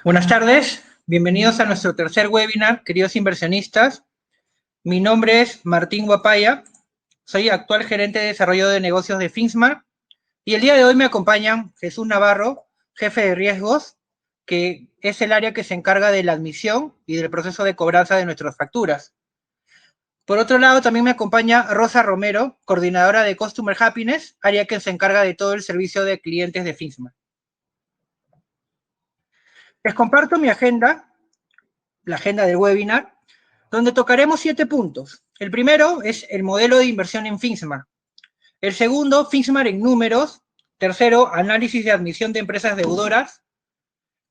Buenas tardes, bienvenidos a nuestro tercer webinar, queridos inversionistas. Mi nombre es Martín Guapaya, soy actual gerente de desarrollo de negocios de Finsmart y el día de hoy me acompañan Jesús Navarro, jefe de riesgos, que es el área que se encarga de la admisión y del proceso de cobranza de nuestras facturas. Por otro lado, también me acompaña Rosa Romero, coordinadora de Customer Happiness, área que se encarga de todo el servicio de clientes de Finsmart. Les comparto mi agenda, la agenda del webinar, donde tocaremos 7 puntos. El primero es el modelo de inversión en Finsmart. El segundo, Finsmart en números. Tercero, análisis de admisión de empresas deudoras.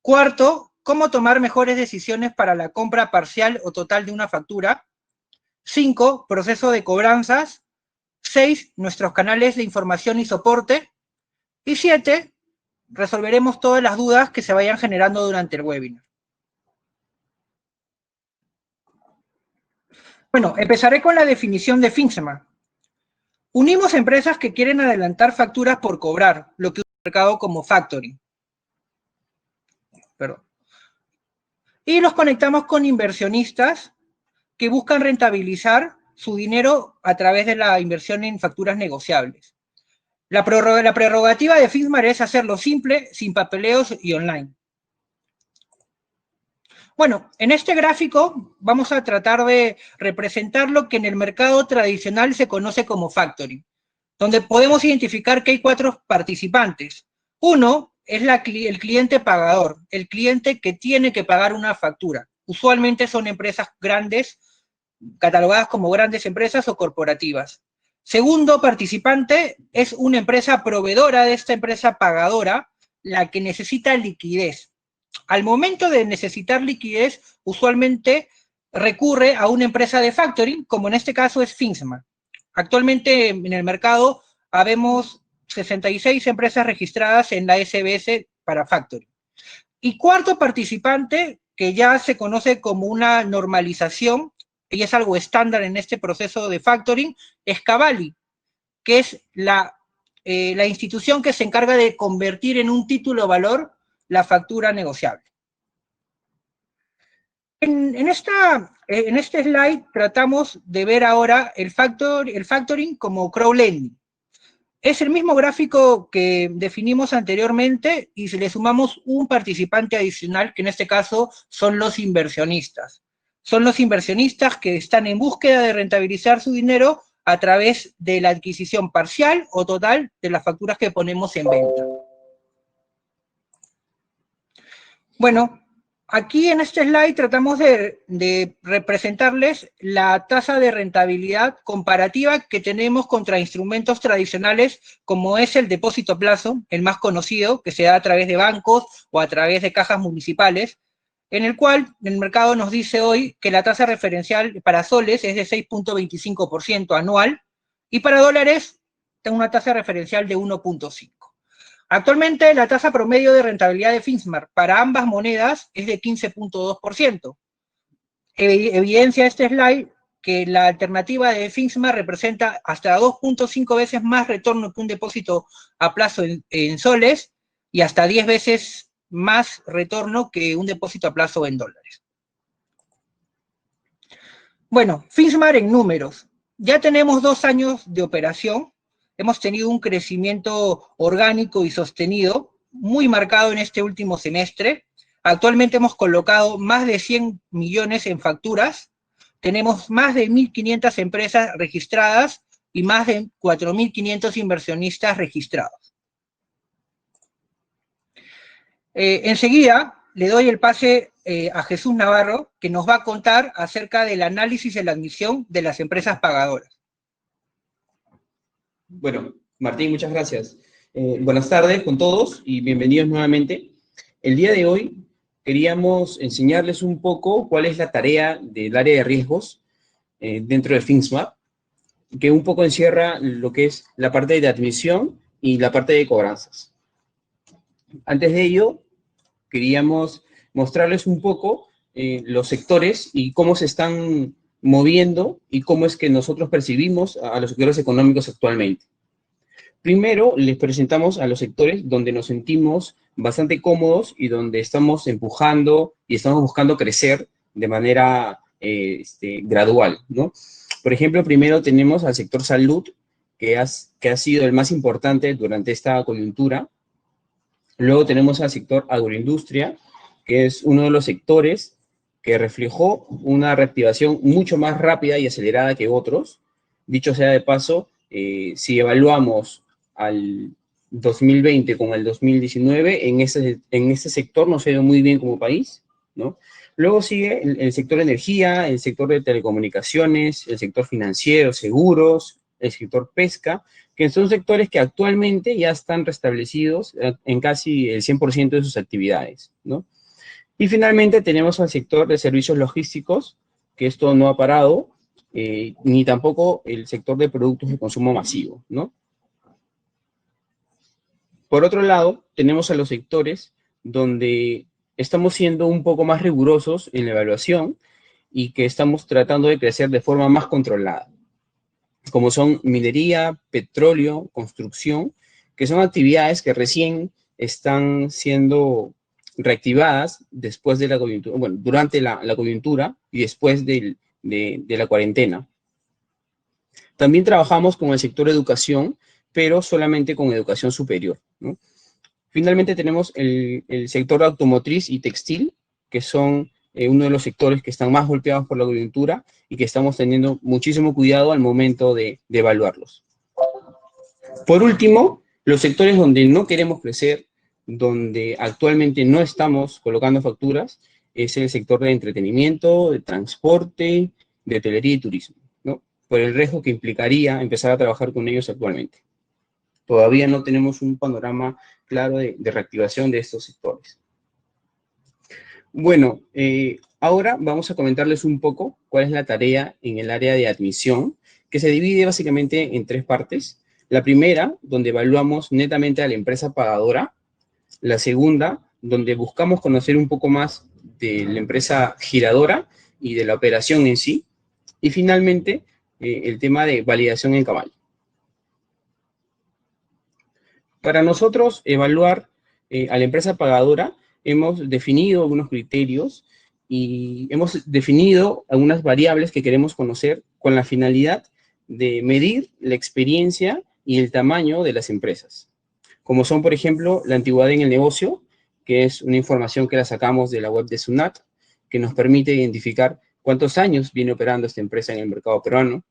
Cuarto, cómo tomar mejores decisiones para la compra parcial o total de una factura. 5, proceso de cobranzas. 6, nuestros canales de información y soporte. Y 7, resolveremos todas las dudas que se vayan generando durante el webinar. Bueno, empezaré con la definición de Finsmart. Unimos empresas que quieren adelantar facturas por cobrar, lo que usa el mercado como factoring. Y los conectamos con inversionistas que buscan rentabilizar su dinero a través de la inversión en facturas negociables. La prerrogativa de Finsmart es hacerlo simple, sin papeleos y online. Bueno, en este gráfico vamos a tratar de representar lo que en el mercado tradicional se conoce como factoring, donde podemos identificar que hay 4 participantes. Uno es el cliente pagador, el cliente que tiene que pagar una factura. Usualmente son empresas grandes, catalogadas como grandes empresas o corporativas. Segundo participante es una empresa proveedora de esta empresa pagadora, la que necesita liquidez. Al momento de necesitar liquidez, usualmente recurre a una empresa de factoring, como en este caso es Finsmart. Actualmente en el mercado habemos 66 empresas registradas en la SBS para factoring. Y cuarto participante, que ya se conoce como una normalización, y es algo estándar en este proceso de factoring, es Cavalli, que es la institución que se encarga de convertir en un título de valor la factura negociable. En este slide tratamos de ver ahora el factoring como crowdlending. Es el mismo gráfico que definimos anteriormente y si le sumamos un participante adicional, que en este caso son los inversionistas. Son los inversionistas que están en búsqueda de rentabilizar su dinero a través de la adquisición parcial o total de las facturas que ponemos en venta. Bueno, aquí en este slide tratamos de representarles la tasa de rentabilidad comparativa que tenemos contra instrumentos tradicionales como es el depósito a plazo, el más conocido, que se da a través de bancos o a través de cajas municipales, en el cual el mercado nos dice hoy que la tasa referencial para soles es de 6.25% anual y para dólares tengo una tasa referencial de 1.5%. Actualmente la tasa promedio de rentabilidad de Finsmart para ambas monedas es de 15.2%. Evidencia este slide que la alternativa de Finsmart representa hasta 2.5 veces más retorno que un depósito a plazo en soles y hasta 10 veces más retorno que un depósito a plazo en dólares. Bueno, Finsmart en números. Ya tenemos 2 años de operación. Hemos tenido un crecimiento orgánico y sostenido, muy marcado en este último semestre. Actualmente hemos colocado más de 100 millones en facturas. Tenemos más de 1.500 empresas registradas y más de 4.500 inversionistas registrados. Enseguida le doy el pase a Jesús Navarro, que nos va a contar acerca del análisis de la admisión de las empresas pagadoras. Bueno, Martín, muchas gracias. Buenas tardes con todos y bienvenidos nuevamente. El día de hoy queríamos enseñarles un poco cuál es la tarea del área de riesgos dentro de Finsmart, que un poco encierra lo que es la parte de admisión y la parte de cobranzas. Antes de ello, queríamos mostrarles un poco los sectores y cómo se están moviendo y cómo es que nosotros percibimos a los sectores económicos actualmente. Primero, les presentamos a los sectores donde nos sentimos bastante cómodos y donde estamos empujando y estamos buscando crecer de manera gradual, ¿no? Por ejemplo, primero tenemos al sector salud, que ha sido el más importante durante esta coyuntura. Luego tenemos al sector agroindustria, que es uno de los sectores que reflejó una reactivación mucho más rápida y acelerada que otros. Dicho sea de paso, si evaluamos al 2020 con el 2019, en ese sector nos ha ido muy bien como país, ¿no? Luego sigue el sector energía, el sector de telecomunicaciones, el sector financiero, seguros, el sector pesca, que son sectores que actualmente ya están restablecidos en casi el 100% de sus actividades, ¿no? Y finalmente tenemos al sector de servicios logísticos, que esto no ha parado, ni tampoco el sector de productos de consumo masivo, ¿no? Por otro lado, tenemos a los sectores donde estamos siendo un poco más rigurosos en la evaluación y que estamos tratando de crecer de forma más controlada, como son minería, petróleo, construcción, que son actividades que recién están siendo reactivadas después de la coyuntura, bueno, durante la coyuntura y después de la cuarentena. También trabajamos con el sector educación, pero solamente con educación superior, ¿no? Finalmente tenemos el sector automotriz y textil, que son uno de los sectores que están más golpeados por la coyuntura y que estamos teniendo muchísimo cuidado al momento de evaluarlos. Por último, los sectores donde no queremos crecer, donde actualmente no estamos colocando facturas, es el sector de entretenimiento, de transporte, de hotelería y turismo, ¿no? Por el riesgo que implicaría empezar a trabajar con ellos actualmente. Todavía no tenemos un panorama claro de reactivación de estos sectores. Bueno, ahora vamos a comentarles un poco cuál es la tarea en el área de admisión, que se divide básicamente en tres partes. La primera, donde evaluamos netamente a la empresa pagadora. La segunda, donde buscamos conocer un poco más de la empresa giradora y de la operación en sí. Y finalmente, el tema de validación en cabal. Para nosotros evaluar a la empresa pagadora, hemos definido algunos criterios y hemos definido algunas variables que queremos conocer con la finalidad de medir la experiencia y el tamaño de las empresas, como son, por ejemplo, la antigüedad en el negocio, que es una información que la sacamos de la web de SUNAT, que nos permite identificar cuántos años viene operando esta empresa en el mercado peruano,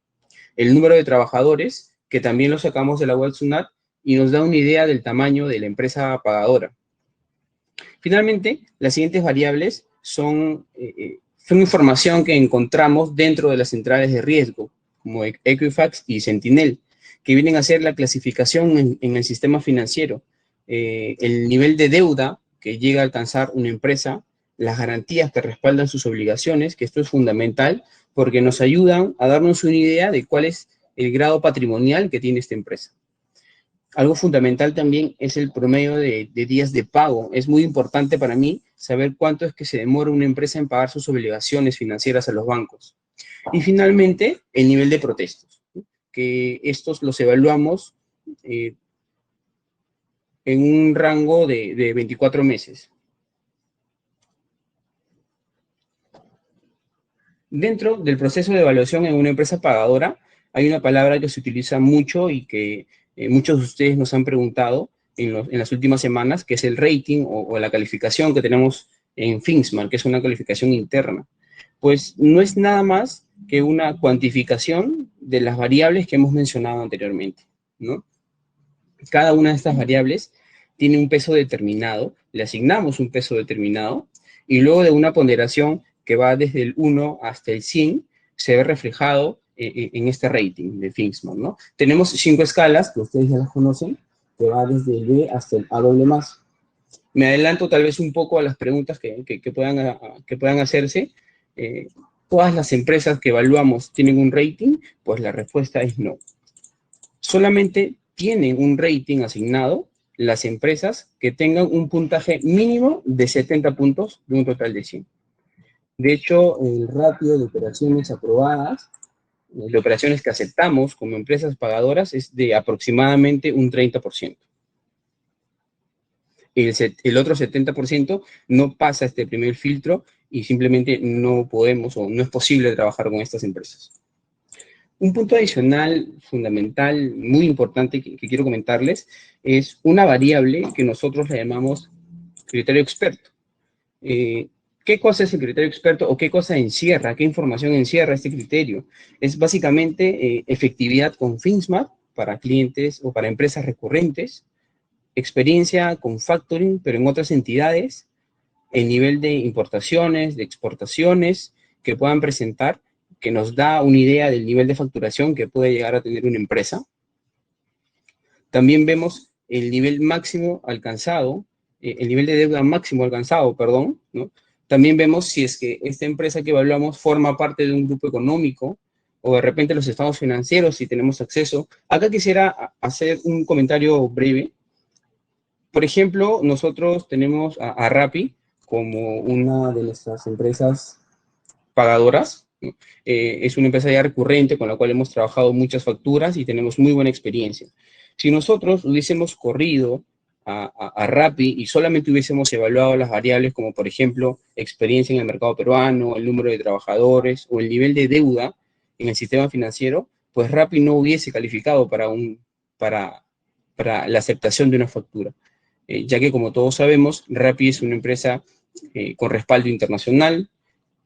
el número de trabajadores, que también lo sacamos de la web SUNAT, y nos da una idea del tamaño de la empresa pagadora. Finalmente, las siguientes variables son información que encontramos dentro de las centrales de riesgo, como Equifax y Sentinel, que vienen a ser la clasificación en el sistema financiero, el nivel de deuda que llega a alcanzar una empresa, las garantías que respaldan sus obligaciones, que esto es fundamental porque nos ayudan a darnos una idea de cuál es el grado patrimonial que tiene esta empresa. Algo fundamental también es el promedio de días de pago. Es muy importante para mí saber cuánto es que se demora una empresa en pagar sus obligaciones financieras a los bancos. Y finalmente, el nivel de protestos, ¿no? Que estos los evaluamos en un rango de 24 meses. Dentro del proceso de evaluación en una empresa pagadora, hay una palabra que se utiliza mucho y que muchos de ustedes nos han preguntado en las últimas semanas, que es el rating o la calificación que tenemos en Finxmar, que es una calificación interna. Pues no es nada más que una cuantificación de las variables que hemos mencionado anteriormente, ¿no? Cada una de estas variables tiene un peso determinado, le asignamos un peso determinado, y luego de una ponderación que va desde el 1 hasta el 100, se ve reflejado en este rating de Finxmar, ¿no? Tenemos 5 escalas, que ustedes ya las conocen, que va desde el B hasta el A++. Me adelanto tal vez un poco a las preguntas que puedan hacerse. ¿Todas las empresas que evaluamos tienen un rating? Pues la respuesta es no. Solamente tienen un rating asignado las empresas que tengan un puntaje mínimo de 70 puntos de un total de 100. De hecho, el ratio de operaciones aprobadas de operaciones que aceptamos como empresas pagadoras es de aproximadamente un 30%. El otro 70% no pasa este primer filtro y simplemente no podemos o no es posible trabajar con estas empresas. Un punto adicional, fundamental, muy importante que quiero comentarles es una variable que nosotros le llamamos criterio experto. ¿Qué cosa es el criterio experto o qué cosa encierra, qué información encierra este criterio? Es básicamente efectividad con FinSmart para clientes o para empresas recurrentes, experiencia con factoring, pero en otras entidades, el nivel de importaciones, de exportaciones que puedan presentar, que nos da una idea del nivel de facturación que puede llegar a tener una empresa. También vemos el nivel máximo alcanzado, el nivel de deuda máximo alcanzado, perdón, ¿no? También vemos si es que esta empresa que evaluamos forma parte de un grupo económico o de repente los estados financieros, si tenemos acceso. Acá quisiera hacer un comentario breve. Por ejemplo, nosotros tenemos a Rappi como una de nuestras empresas pagadoras, ¿no? Es una empresa ya recurrente con la cual hemos trabajado muchas facturas y tenemos muy buena experiencia. Si nosotros hubiésemos corrido a Rappi y solamente hubiésemos evaluado las variables como, por ejemplo, experiencia en el mercado peruano, el número de trabajadores o el nivel de deuda en el sistema financiero, pues Rappi no hubiese calificado para la aceptación de una factura. Ya que, como todos sabemos, Rappi es una empresa con respaldo internacional,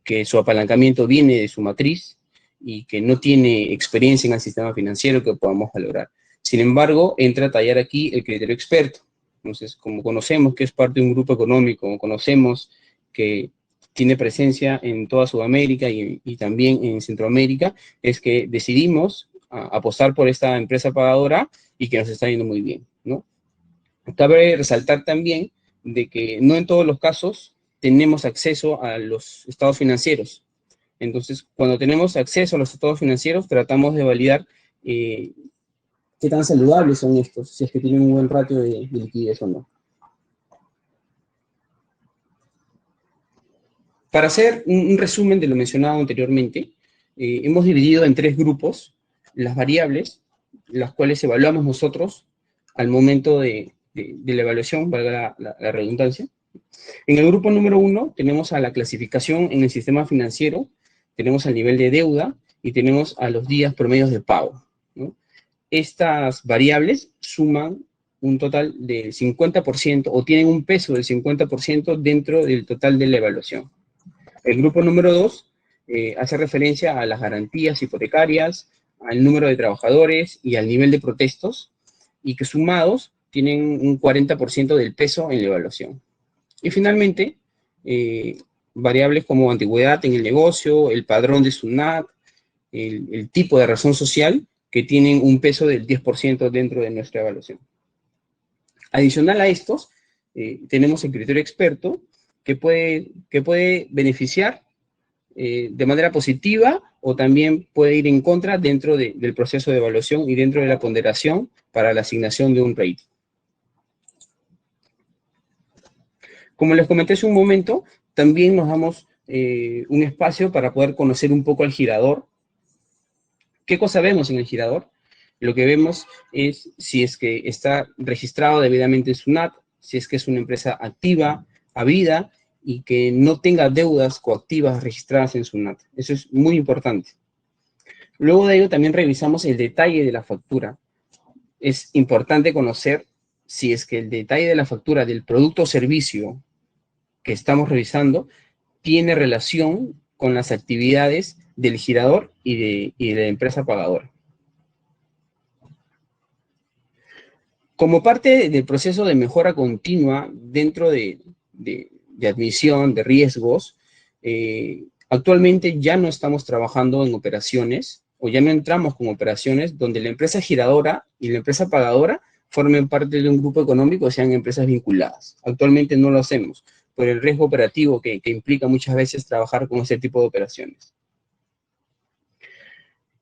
que su apalancamiento viene de su matriz y que no tiene experiencia en el sistema financiero que podamos valorar. Sin embargo, entra a tallar aquí el criterio experto. Entonces, como conocemos que es parte de un grupo económico, conocemos que tiene presencia en toda Sudamérica y también en Centroamérica, es que decidimos apostar por esta empresa pagadora y que nos está yendo muy bien, ¿no? Cabe resaltar también de que no en todos los casos tenemos acceso a los estados financieros. Entonces, cuando tenemos acceso a los estados financieros, tratamos de validar qué tan saludables son estos, si es que tienen un buen ratio de liquidez o no. Para hacer un resumen de lo mencionado anteriormente, hemos dividido en 3 grupos las variables, las cuales evaluamos nosotros al momento de la evaluación, valga la redundancia. En el grupo número 1 tenemos a la clasificación en el sistema financiero, tenemos al nivel de deuda y tenemos a los días promedios de pago, ¿no? Estas variables suman un total del 50% o tienen un peso del 50% dentro del total de la evaluación. El grupo número 2 hace referencia a las garantías hipotecarias, al número de trabajadores y al nivel de protestos, y que sumados tienen un 40% del peso en la evaluación. Y finalmente, variables como antigüedad en el negocio, el padrón de SUNAT, el tipo de razón social, que tienen un peso del 10% dentro de nuestra evaluación. Adicional a estos, tenemos el criterio experto, que puede beneficiar de manera positiva o también puede ir en contra dentro del proceso de evaluación y dentro de la ponderación para la asignación de un rating. Como les comenté hace un momento, también nos damos un espacio para poder conocer un poco al girador. ¿Qué cosa vemos en el girador? Lo que vemos es si es que está registrado debidamente en SUNAT, si es que es una empresa activa, habida, y que no tenga deudas coactivas registradas en SUNAT. Eso es muy importante. Luego de ello también revisamos el detalle de la factura. Es importante conocer si es que el detalle de la factura del producto o servicio que estamos revisando tiene relación con las actividades del girador y de la empresa pagadora. Como parte del proceso de mejora continua dentro de admisión de riesgos, actualmente ya no estamos trabajando en operaciones o ya no entramos con operaciones donde la empresa giradora y la empresa pagadora formen parte de un grupo económico o sean empresas vinculadas. Actualmente no lo hacemos por el riesgo operativo que implica muchas veces trabajar con ese tipo de operaciones.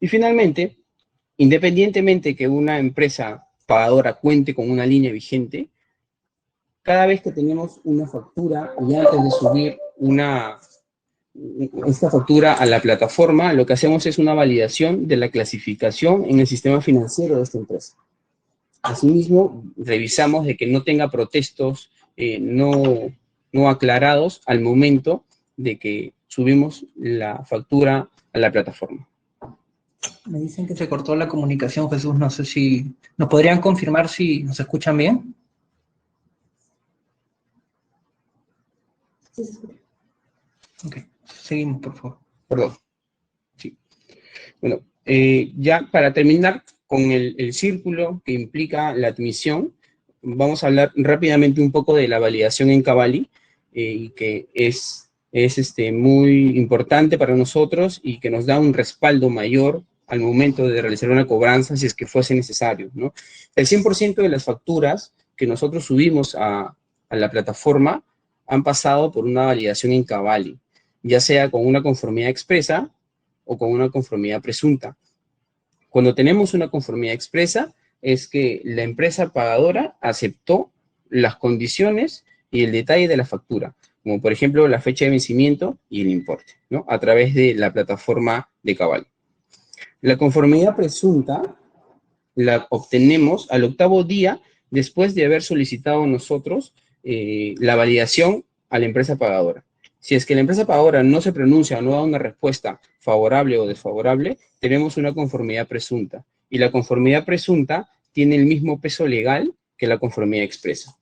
Y finalmente, independientemente que una empresa pagadora cuente con una línea vigente, cada vez que tenemos una factura y antes de subir una esta factura a la plataforma, lo que hacemos es una validación de la clasificación en el sistema financiero de esta empresa. Asimismo, revisamos de que no tenga protestos no aclarados al momento de que subimos la factura a la plataforma. Me dicen que se cortó la comunicación, Jesús. No sé si nos podrían confirmar si nos escuchan bien. Sí, se escucha. Ok, seguimos, por favor. Perdón. Sí. Bueno, ya para terminar con el círculo que implica la admisión, vamos a hablar rápidamente un poco de la validación en Cavalli, y que es muy importante para nosotros y que nos da un respaldo mayor al momento de realizar una cobranza si es que fuese necesario, ¿no? El 100% de las facturas que nosotros subimos a la plataforma han pasado por una validación en Cavalli, ya sea con una conformidad expresa o con una conformidad presunta. Cuando tenemos una conformidad expresa, es que la empresa pagadora aceptó las condiciones y el detalle de la factura, como por ejemplo la fecha de vencimiento y el importe, ¿no? A través de la plataforma de Cavalli. La conformidad presunta la obtenemos al 8º día después de haber solicitado nosotros la validación a la empresa pagadora. Si es que la empresa pagadora no se pronuncia o no da una respuesta favorable o desfavorable, tenemos una conformidad presunta. Y la conformidad presunta tiene el mismo peso legal que la conformidad expresa.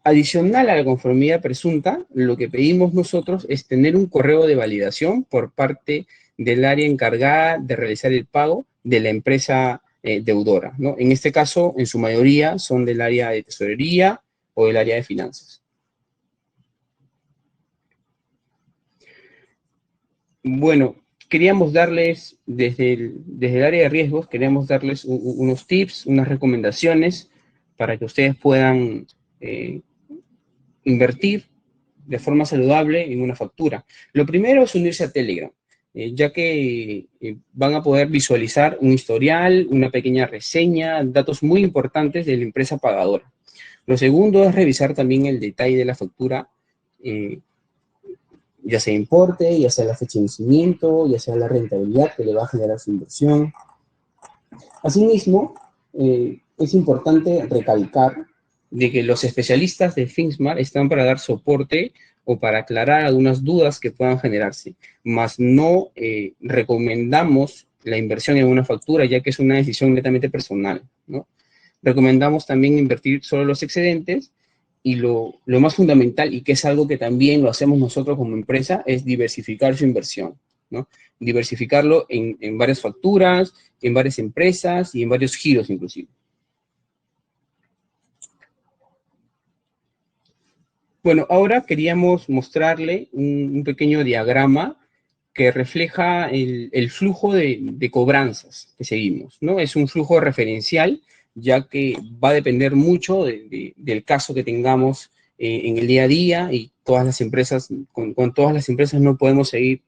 Adicional a la conformidad presunta, lo que pedimos nosotros es tener un correo de validación por parte del área encargada de realizar el pago de la empresa deudora, ¿no? En este caso, en su mayoría, son del área de tesorería o del área de finanzas. Bueno, queríamos darles, desde el área de riesgos, queríamos darles unos tips, unas recomendaciones para que ustedes puedan invertir de forma saludable en una factura. Lo primero es unirse a Telegram, ya que van a poder visualizar un historial, una pequeña reseña, datos muy importantes de la empresa pagadora. Lo segundo es revisar también el detalle de la factura, ya sea importe, ya sea la fecha de vencimiento, ya sea la rentabilidad que le va a generar su inversión. Asimismo, es importante recalcar de que los especialistas de Finxmart están para dar soporte o para aclarar algunas dudas que puedan generarse, mas no recomendamos la inversión en una factura, ya que es una decisión netamente personal, ¿no? Recomendamos también invertir solo los excedentes y lo más fundamental, y que es algo que también lo hacemos nosotros como empresa, es diversificar su inversión, ¿no? Diversificarlo en varias facturas, en varias empresas y en varios giros inclusive. Bueno, ahora queríamos mostrarle un pequeño diagrama que refleja el flujo de cobranzas que seguimos, ¿no? Es un flujo referencial, ya que va a depender mucho del caso que tengamos en el día a día, y todas las empresas, con todas las empresas no podemos seguir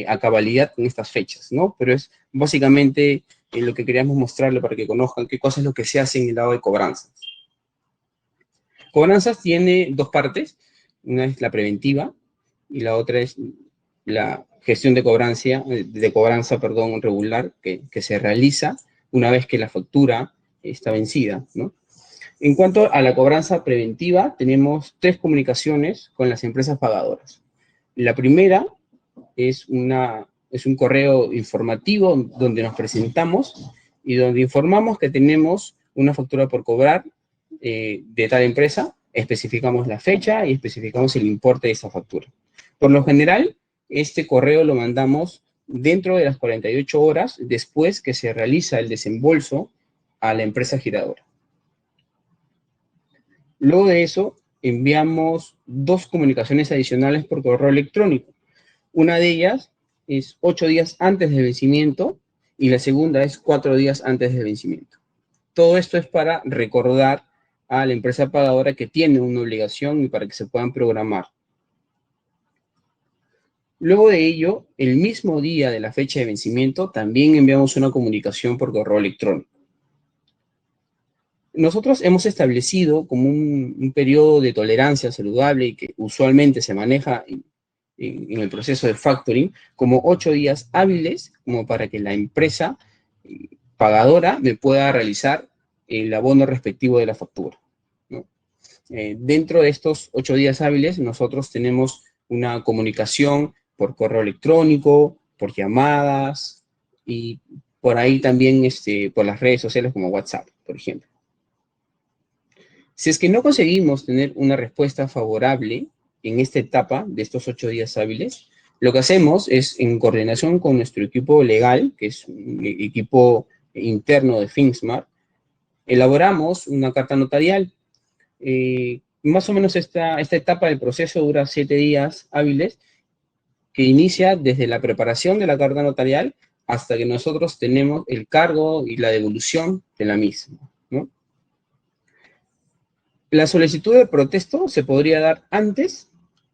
a cabalidad en estas fechas, ¿no? Pero es básicamente lo que queríamos mostrarle para que conozcan qué cosa es lo que se hace en el lado de cobranzas. Cobranzas tiene dos partes, una es la preventiva y la otra es la gestión de cobranza regular que se realiza una vez que la factura está vencida, ¿no? En cuanto a la cobranza preventiva, tenemos 3 comunicaciones con las empresas pagadoras. La primera es un correo informativo donde nos presentamos y donde informamos que tenemos una factura por cobrar de tal empresa, especificamos la fecha y especificamos el importe de esa factura. Por lo general, este correo lo mandamos dentro de las 48 horas después que se realiza el desembolso a la empresa giradora. Luego de eso, enviamos 2 comunicaciones adicionales por correo electrónico. Una de ellas es 8 días antes del vencimiento y la segunda es 4 días antes del vencimiento. Todo esto es para recordar a la empresa pagadora que tiene una obligación y para que se puedan programar. Luego de ello, el mismo día de la fecha de vencimiento, también enviamos una comunicación por correo electrónico. Nosotros hemos establecido como un periodo de tolerancia saludable y que usualmente se maneja en el proceso de factoring como 8 días hábiles, como para que la empresa pagadora me pueda realizar el abono respectivo de la factura, ¿no? Dentro de estos 8 días hábiles, nosotros tenemos una comunicación por correo electrónico, por llamadas y por ahí también por las redes sociales como WhatsApp, por ejemplo. Si es que no conseguimos tener una respuesta favorable en esta etapa de estos 8 días hábiles, lo que hacemos es, en coordinación con nuestro equipo legal, que es un equipo interno de FinSmart, elaboramos una carta notarial. Más o menos esta etapa del proceso dura 7 días hábiles, que inicia desde la preparación de la carta notarial hasta que nosotros tenemos el cargo y la devolución de la misma, ¿no? La solicitud de protesto se podría dar antes,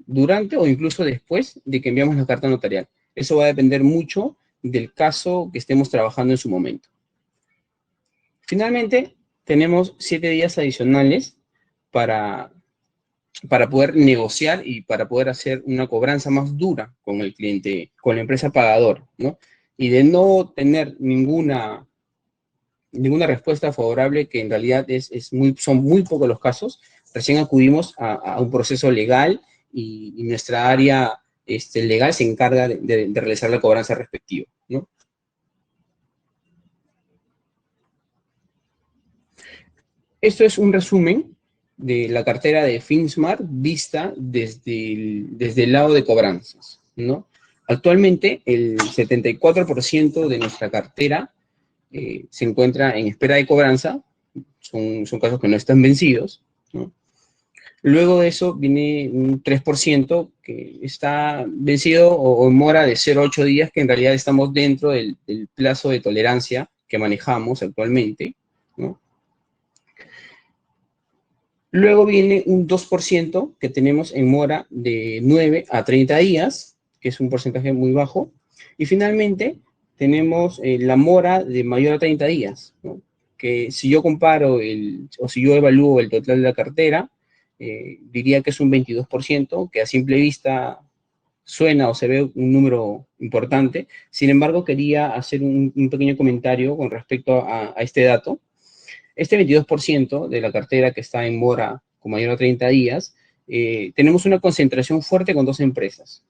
durante o incluso después de que enviamos la carta notarial. Eso va a depender mucho del caso que estemos trabajando en su momento. Finalmente, tenemos 7 días adicionales para poder negociar y para poder hacer una cobranza más dura con el cliente, con la empresa pagador, ¿no? Y de no tener ninguna respuesta favorable, que en realidad son muy pocos los casos, recién acudimos a un proceso legal y nuestra área legal se encarga de realizar la cobranza respectiva, ¿no? Esto es un resumen de la cartera de FinSmart vista desde el lado de cobranzas, ¿no? Actualmente, el 74% de nuestra cartera se encuentra en espera de cobranza. Son casos que no están vencidos, ¿no? Luego de eso viene un 3% que está vencido o en mora de 0 a 8 días, que en realidad estamos dentro del plazo de tolerancia que manejamos actualmente, ¿no? Luego viene un 2% que tenemos en mora de 9 a 30 días, que es un porcentaje muy bajo. Y finalmente tenemos la mora de mayor a 30 días, ¿no? Que si yo comparo o si yo evalúo el total de la cartera, diría que es un 22%, que a simple vista suena o se ve un número importante. Sin embargo, quería hacer un pequeño comentario con respecto a este dato. Este 22% de la cartera que está en mora con mayor a 30 días, tenemos una concentración fuerte con 2 empresas,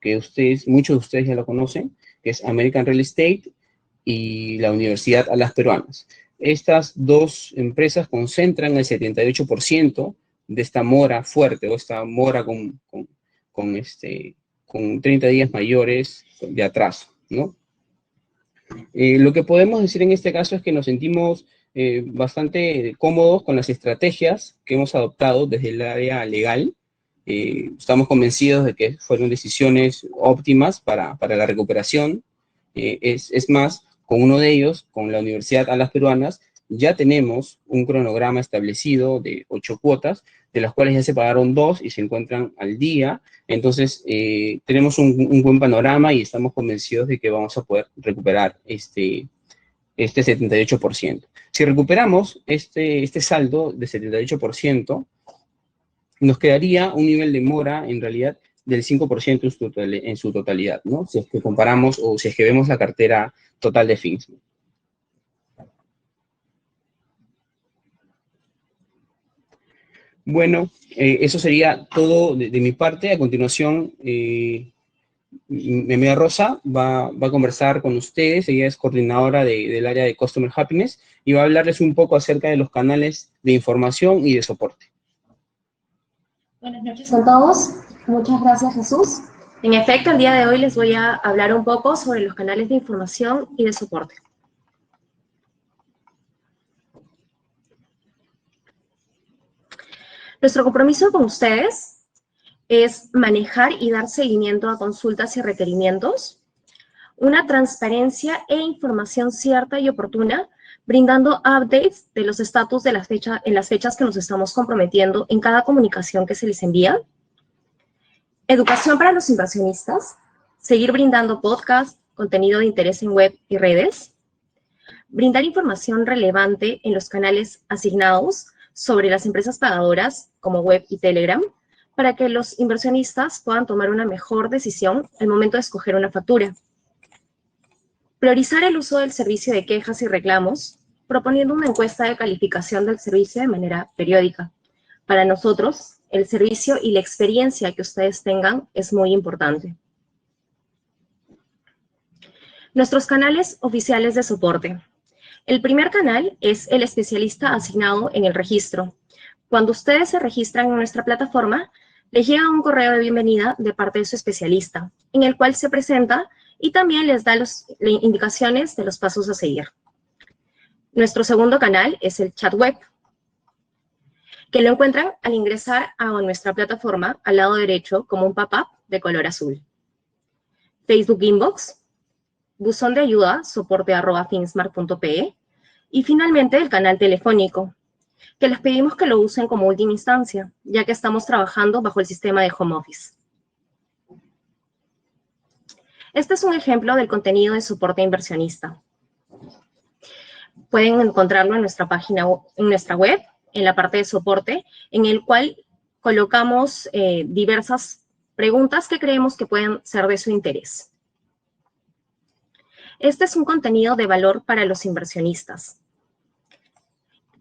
que muchos de ustedes ya lo conocen, que es American Real Estate y la Universidad a las Peruanas. Estas 2 empresas concentran el 78% de esta mora fuerte, o esta mora con 30 días mayores de atraso, ¿no? Lo que podemos decir en este caso es que nos sentimos bastante cómodos con las estrategias que hemos adoptado desde el área legal. Estamos convencidos de que fueron decisiones óptimas para la recuperación. Es más, con uno de ellos, con la Universidad a las Peruanas, ya tenemos un cronograma establecido de 8 cuotas, de las cuales ya se pagaron 2 y se encuentran al día. Entonces, tenemos un buen panorama y estamos convencidos de que vamos a poder recuperar este 78%. Si recuperamos este saldo de 78%, nos quedaría un nivel de mora, en realidad, del 5% en su totalidad, ¿no? Si es que comparamos o si es que vemos la cartera total de FinSmart. Bueno, eso sería todo de mi parte. A continuación, mi amiga Rosa va a conversar con ustedes. Ella es coordinadora del área de Customer Happiness y va a hablarles un poco acerca de los canales de información y de soporte. Buenas noches a todos. Muchas gracias, Jesús. En efecto, el día de hoy les voy a hablar un poco sobre los canales de información y de soporte. Nuestro compromiso con ustedes es manejar y dar seguimiento a consultas y requerimientos, una transparencia e información cierta y oportuna, brindando updates de los estatus en las fechas que nos estamos comprometiendo en cada comunicación que se les envía, educación para los inversionistas, seguir brindando podcast, contenido de interés en web y redes, brindar información relevante en los canales asignados sobre las empresas pagadoras como web y Telegram, para que los inversionistas puedan tomar una mejor decisión al momento de escoger una factura. Priorizar el uso del servicio de quejas y reclamos, proponiendo una encuesta de calificación del servicio de manera periódica. Para nosotros, el servicio y la experiencia que ustedes tengan es muy importante. Nuestros canales oficiales de soporte. El primer canal es el especialista asignado en el registro. Cuando ustedes se registran en nuestra plataforma, les llega un correo de bienvenida de parte de su especialista, en el cual se presenta y también les da las indicaciones de los pasos a seguir. Nuestro segundo canal es el chat web, que lo encuentran al ingresar a nuestra plataforma al lado derecho como un pop-up de color azul. Facebook Inbox, buzón de ayuda, soporte@finsmart.pe, y finalmente el canal telefónico, que les pedimos que lo usen como última instancia, ya que estamos trabajando bajo el sistema de home office. Este es un ejemplo del contenido de soporte inversionista. Pueden encontrarlo en nuestra página, en nuestra web, en la parte de soporte, en el cual colocamos diversas preguntas que creemos que pueden ser de su interés. Este es un contenido de valor para los inversionistas.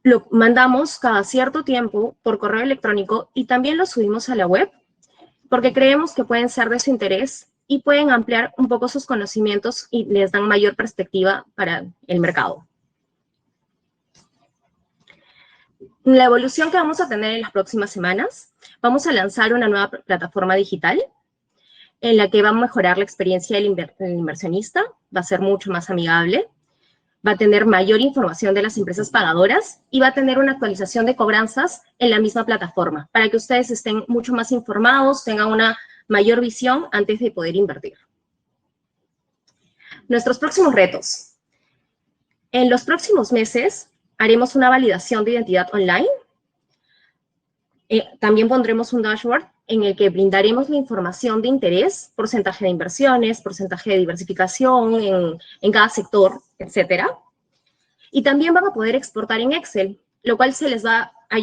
Lo mandamos cada cierto tiempo por correo electrónico y también lo subimos a la web porque creemos que pueden ser de su interés y pueden ampliar un poco sus conocimientos y les dan mayor perspectiva para el mercado. La evolución que vamos a tener en las próximas semanas, vamos a lanzar una nueva plataforma digital en la que va a mejorar la experiencia del inversionista, va a ser mucho más amigable, va a tener mayor información de las empresas pagadoras y va a tener una actualización de cobranzas en la misma plataforma para que ustedes estén mucho más informados, tengan una mayor visión antes de poder invertir. Nuestros próximos retos. En los próximos meses haremos una validación de identidad online. También pondremos un dashboard en el que brindaremos la información de interés, porcentaje de inversiones, porcentaje de diversificación en cada sector, etc. Y también van a poder exportar en Excel, lo cual les va a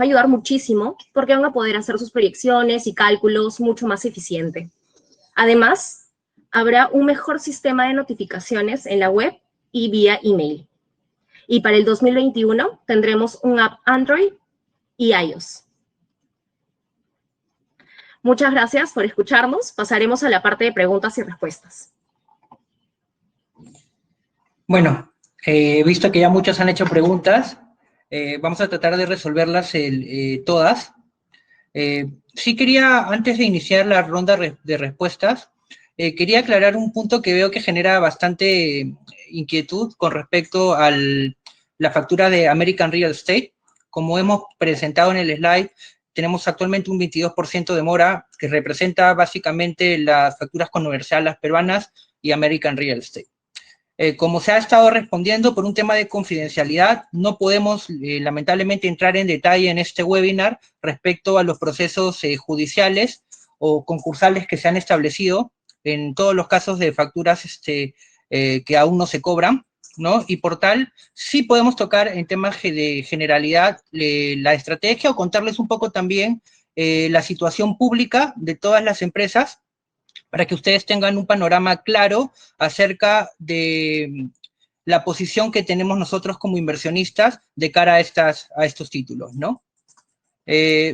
ayudar muchísimo porque van a poder hacer sus proyecciones y cálculos mucho más eficiente. Además, habrá un mejor sistema de notificaciones en la web y vía email. Y para el 2021 tendremos un app Android y iOS. Muchas gracias por escucharnos. Pasaremos a la parte de preguntas y respuestas. Bueno, visto que ya muchos han hecho preguntas, vamos a tratar de resolverlas todas. Sí quería, antes de iniciar la ronda de respuestas, quería aclarar un punto que veo que genera bastante inquietud con respecto a la factura de American Real Estate. Como hemos presentado en el slide, tenemos actualmente un 22% de mora, que representa básicamente las facturas comerciales peruanas y American Real Estate. Como se ha estado respondiendo por un tema de confidencialidad, no podemos lamentablemente entrar en detalle en este webinar respecto a los procesos judiciales o concursales que se han establecido en todos los casos de facturas que aún no se cobran, ¿no? Y por tal, sí podemos tocar en temas de generalidad la estrategia o contarles un poco también la situación pública de todas las empresas para que ustedes tengan un panorama claro acerca de la posición que tenemos nosotros como inversionistas de cara a estos títulos, ¿no?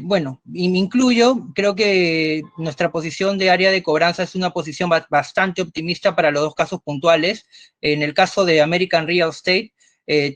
Bueno, y me incluyo, creo que nuestra posición de área de cobranza es una posición bastante optimista para los dos casos puntuales. En el caso de American Real Estate,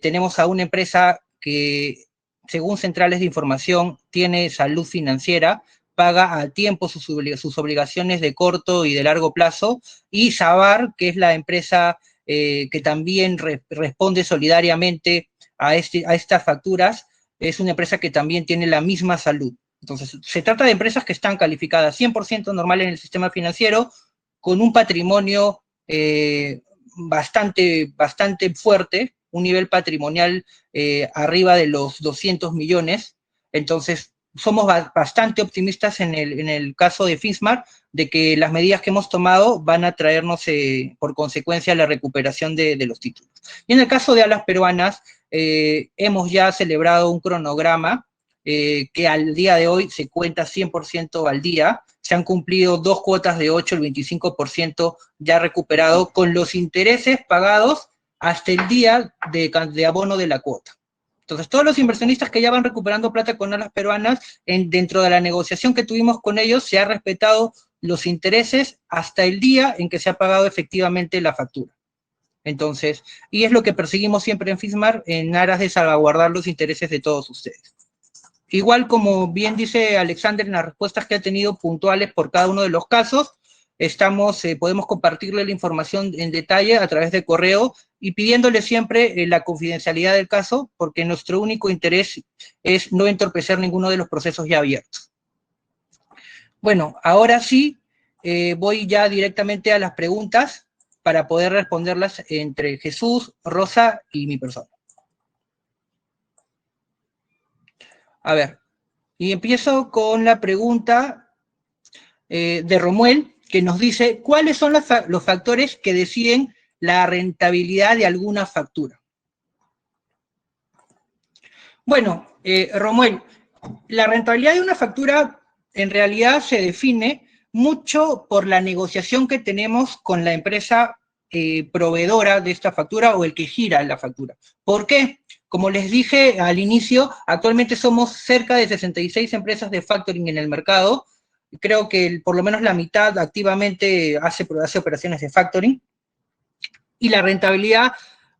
tenemos a una empresa que, según centrales de información, tiene salud financiera, paga a tiempo sus obligaciones de corto y de largo plazo, y Sabar, que es la empresa que también responde solidariamente a estas facturas, es una empresa que también tiene la misma salud. Entonces, se trata de empresas que están calificadas 100% normal en el sistema financiero, con un patrimonio bastante fuerte, un nivel patrimonial arriba de los 200 millones. Entonces, somos bastante optimistas en el caso de Finsmart, de que las medidas que hemos tomado van a traernos, por consecuencia, la recuperación de los títulos. Y en el caso de Alas Peruanas, hemos ya celebrado un cronograma que al día de hoy se cuenta 100% al día. Se han cumplido 2 cuotas de 8, el 25% ya recuperado, con los intereses pagados hasta el día de abono de la cuota. Entonces, todos los inversionistas que ya van recuperando plata con Alas Peruanas, dentro de la negociación que tuvimos con ellos, se ha respetado los intereses hasta el día en que se ha pagado efectivamente la factura. Entonces, y es lo que perseguimos siempre en FISMAR, en aras de salvaguardar los intereses de todos ustedes. Igual, como bien dice Alexander en las respuestas que ha tenido puntuales por cada uno de los casos, podemos compartirle la información en detalle a través de correo y pidiéndole siempre la confidencialidad del caso, porque nuestro único interés es no entorpecer ninguno de los procesos ya abiertos. Bueno, ahora sí, voy ya directamente a las preguntas para poder responderlas entre Jesús, Rosa y mi persona. A ver, y empiezo con la pregunta de Romuel, que nos dice, ¿cuáles son los factores que deciden la rentabilidad de alguna factura? Bueno, Romuel, la rentabilidad de una factura en realidad se define mucho por la negociación que tenemos con la empresa proveedora de esta factura o el que gira la factura. ¿Por qué? Como les dije al inicio, actualmente somos cerca de 66 empresas de factoring en el mercado. Creo que por lo menos la mitad activamente hace operaciones de factoring. Y la rentabilidad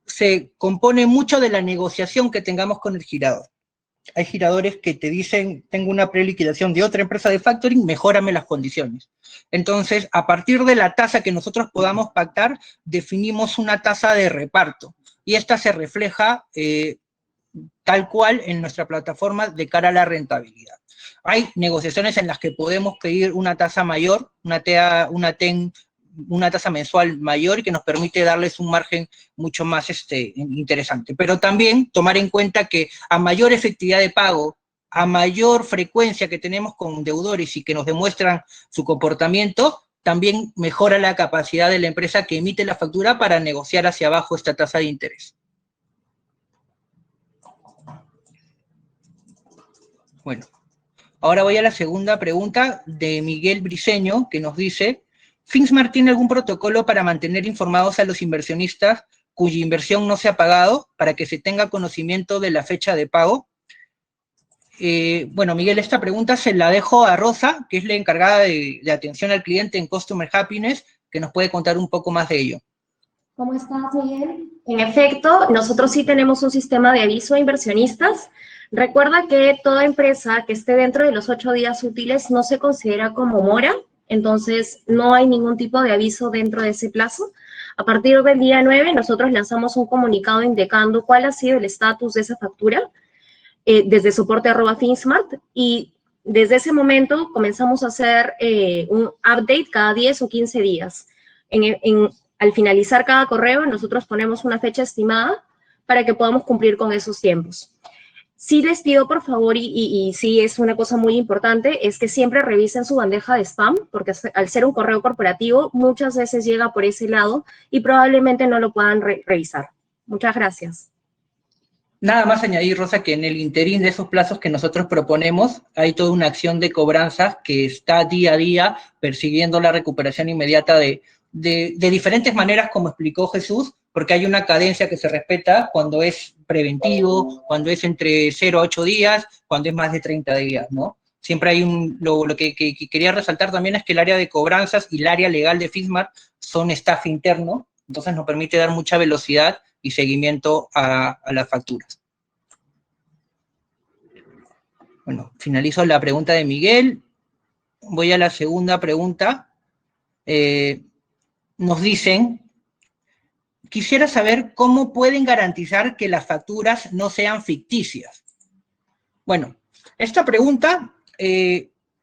se compone mucho de la negociación que tengamos con el girador. Hay giradores que te dicen, tengo una preliquidación de otra empresa de factoring, mejórame las condiciones. Entonces, a partir de la tasa que nosotros podamos pactar, definimos una tasa de reparto. Y esta se refleja tal cual en nuestra plataforma de cara a la rentabilidad. Hay negociaciones en las que podemos pedir una tasa mayor, una tasa mensual mayor que nos permite darles un margen mucho más interesante. Pero también tomar en cuenta que a mayor efectividad de pago, a mayor frecuencia que tenemos con deudores y que nos demuestran su comportamiento, también mejora la capacidad de la empresa que emite la factura para negociar hacia abajo esta tasa de interés. Bueno, ahora voy a la segunda pregunta de Miguel Briceño, que nos dice, ¿FISMAR tiene algún protocolo para mantener informados a los inversionistas cuya inversión no se ha pagado, para que se tenga conocimiento de la fecha de pago? Bueno, Miguel, esta pregunta se la dejo a Rosa, que es la encargada de atención al cliente en Customer Happiness, que nos puede contar un poco más de ello. ¿Cómo estás, Miguel? En efecto, nosotros sí tenemos un sistema de aviso a inversionistas. Recuerda que toda empresa que esté dentro de los 8 días útiles no se considera como mora, entonces no hay ningún tipo de aviso dentro de ese plazo. A partir del día 9, nosotros lanzamos un comunicado indicando cuál ha sido el estatus de esa factura desde soporte@finsmart, y desde ese momento comenzamos a hacer un update cada 10 o 15 días. Al finalizar cada correo, nosotros ponemos una fecha estimada para que podamos cumplir con esos tiempos. Sí les pido, por favor, y sí es una cosa muy importante, es que siempre revisen su bandeja de spam, porque al ser un correo corporativo, muchas veces llega por ese lado y probablemente no lo puedan revisar. Muchas gracias. Nada más añadir, Rosa, que en el interín de esos plazos que nosotros proponemos, hay toda una acción de cobranzas que está día a día persiguiendo la recuperación inmediata de diferentes maneras, como explicó Jesús, porque hay una cadencia que se respeta cuando es preventivo, cuando es entre 0 a 8 días, cuando es más de 30 días, ¿no? Siempre hay lo que quería resaltar también es que el área de cobranzas y el área legal de FISMAR son staff interno, entonces nos permite dar mucha velocidad y seguimiento a las facturas. Bueno, finalizo la pregunta de Miguel. Voy a la segunda pregunta. Nos dicen, quisiera saber cómo pueden garantizar que las facturas no sean ficticias. Bueno, esta pregunta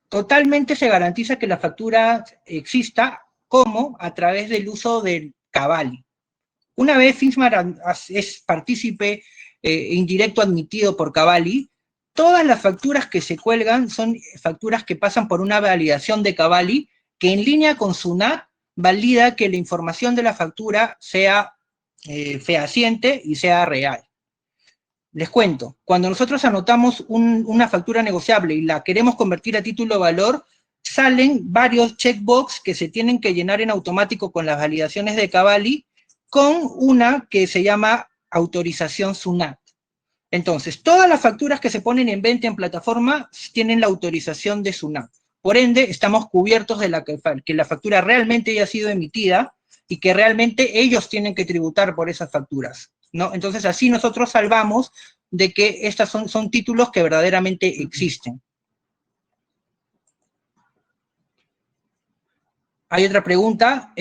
totalmente se garantiza que la factura exista, como a través del uso del Cavalli. Una vez FISMAR es partícipe indirecto admitido por Cavalli, todas las facturas que se cuelgan son facturas que pasan por una validación de Cavalli, que en línea con SUNAT valida que la información de la factura sea fehaciente y sea real. Les cuento, cuando nosotros anotamos una factura negociable y la queremos convertir a título de valor, salen varios checkbox que se tienen que llenar en automático con las validaciones de Cavalli, con una que se llama autorización SUNAT. Entonces, todas las facturas que se ponen en venta en plataforma tienen la autorización de SUNAT. Por ende, estamos cubiertos de que la factura realmente haya sido emitida y que realmente ellos tienen que tributar por esas facturas, ¿no? Entonces, así nosotros salvamos de que estas son títulos que verdaderamente existen. Hay otra pregunta.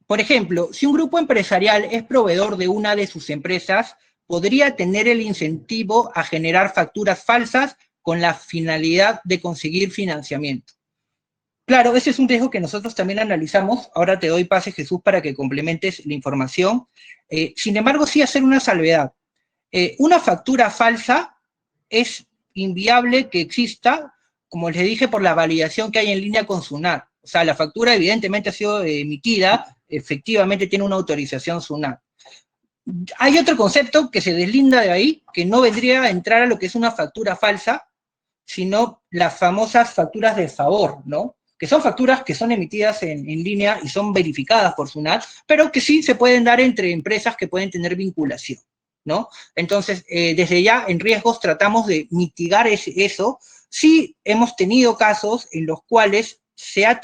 Por ejemplo, si un grupo empresarial es proveedor de una de sus empresas, ¿podría tener el incentivo a generar facturas falsas con la finalidad de conseguir financiamiento? Claro, ese es un riesgo que nosotros también analizamos. Ahora te doy pase, Jesús, para que complementes la información. Sin embargo, sí hacer una salvedad. Una factura falsa es inviable que exista, como les dije, por la validación que hay en línea con SUNAT. O sea, la factura evidentemente ha sido emitida, efectivamente tiene una autorización SUNAT. Hay otro concepto que se deslinda de ahí, que no vendría a entrar a lo que es una factura falsa, sino las famosas facturas de favor, ¿no? Que son facturas que son emitidas en línea y son verificadas por SUNAT, pero que sí se pueden dar entre empresas que pueden tener vinculación, ¿no? Entonces, desde ya en riesgos tratamos de mitigar eso. Sí hemos tenido casos en los cuales se ha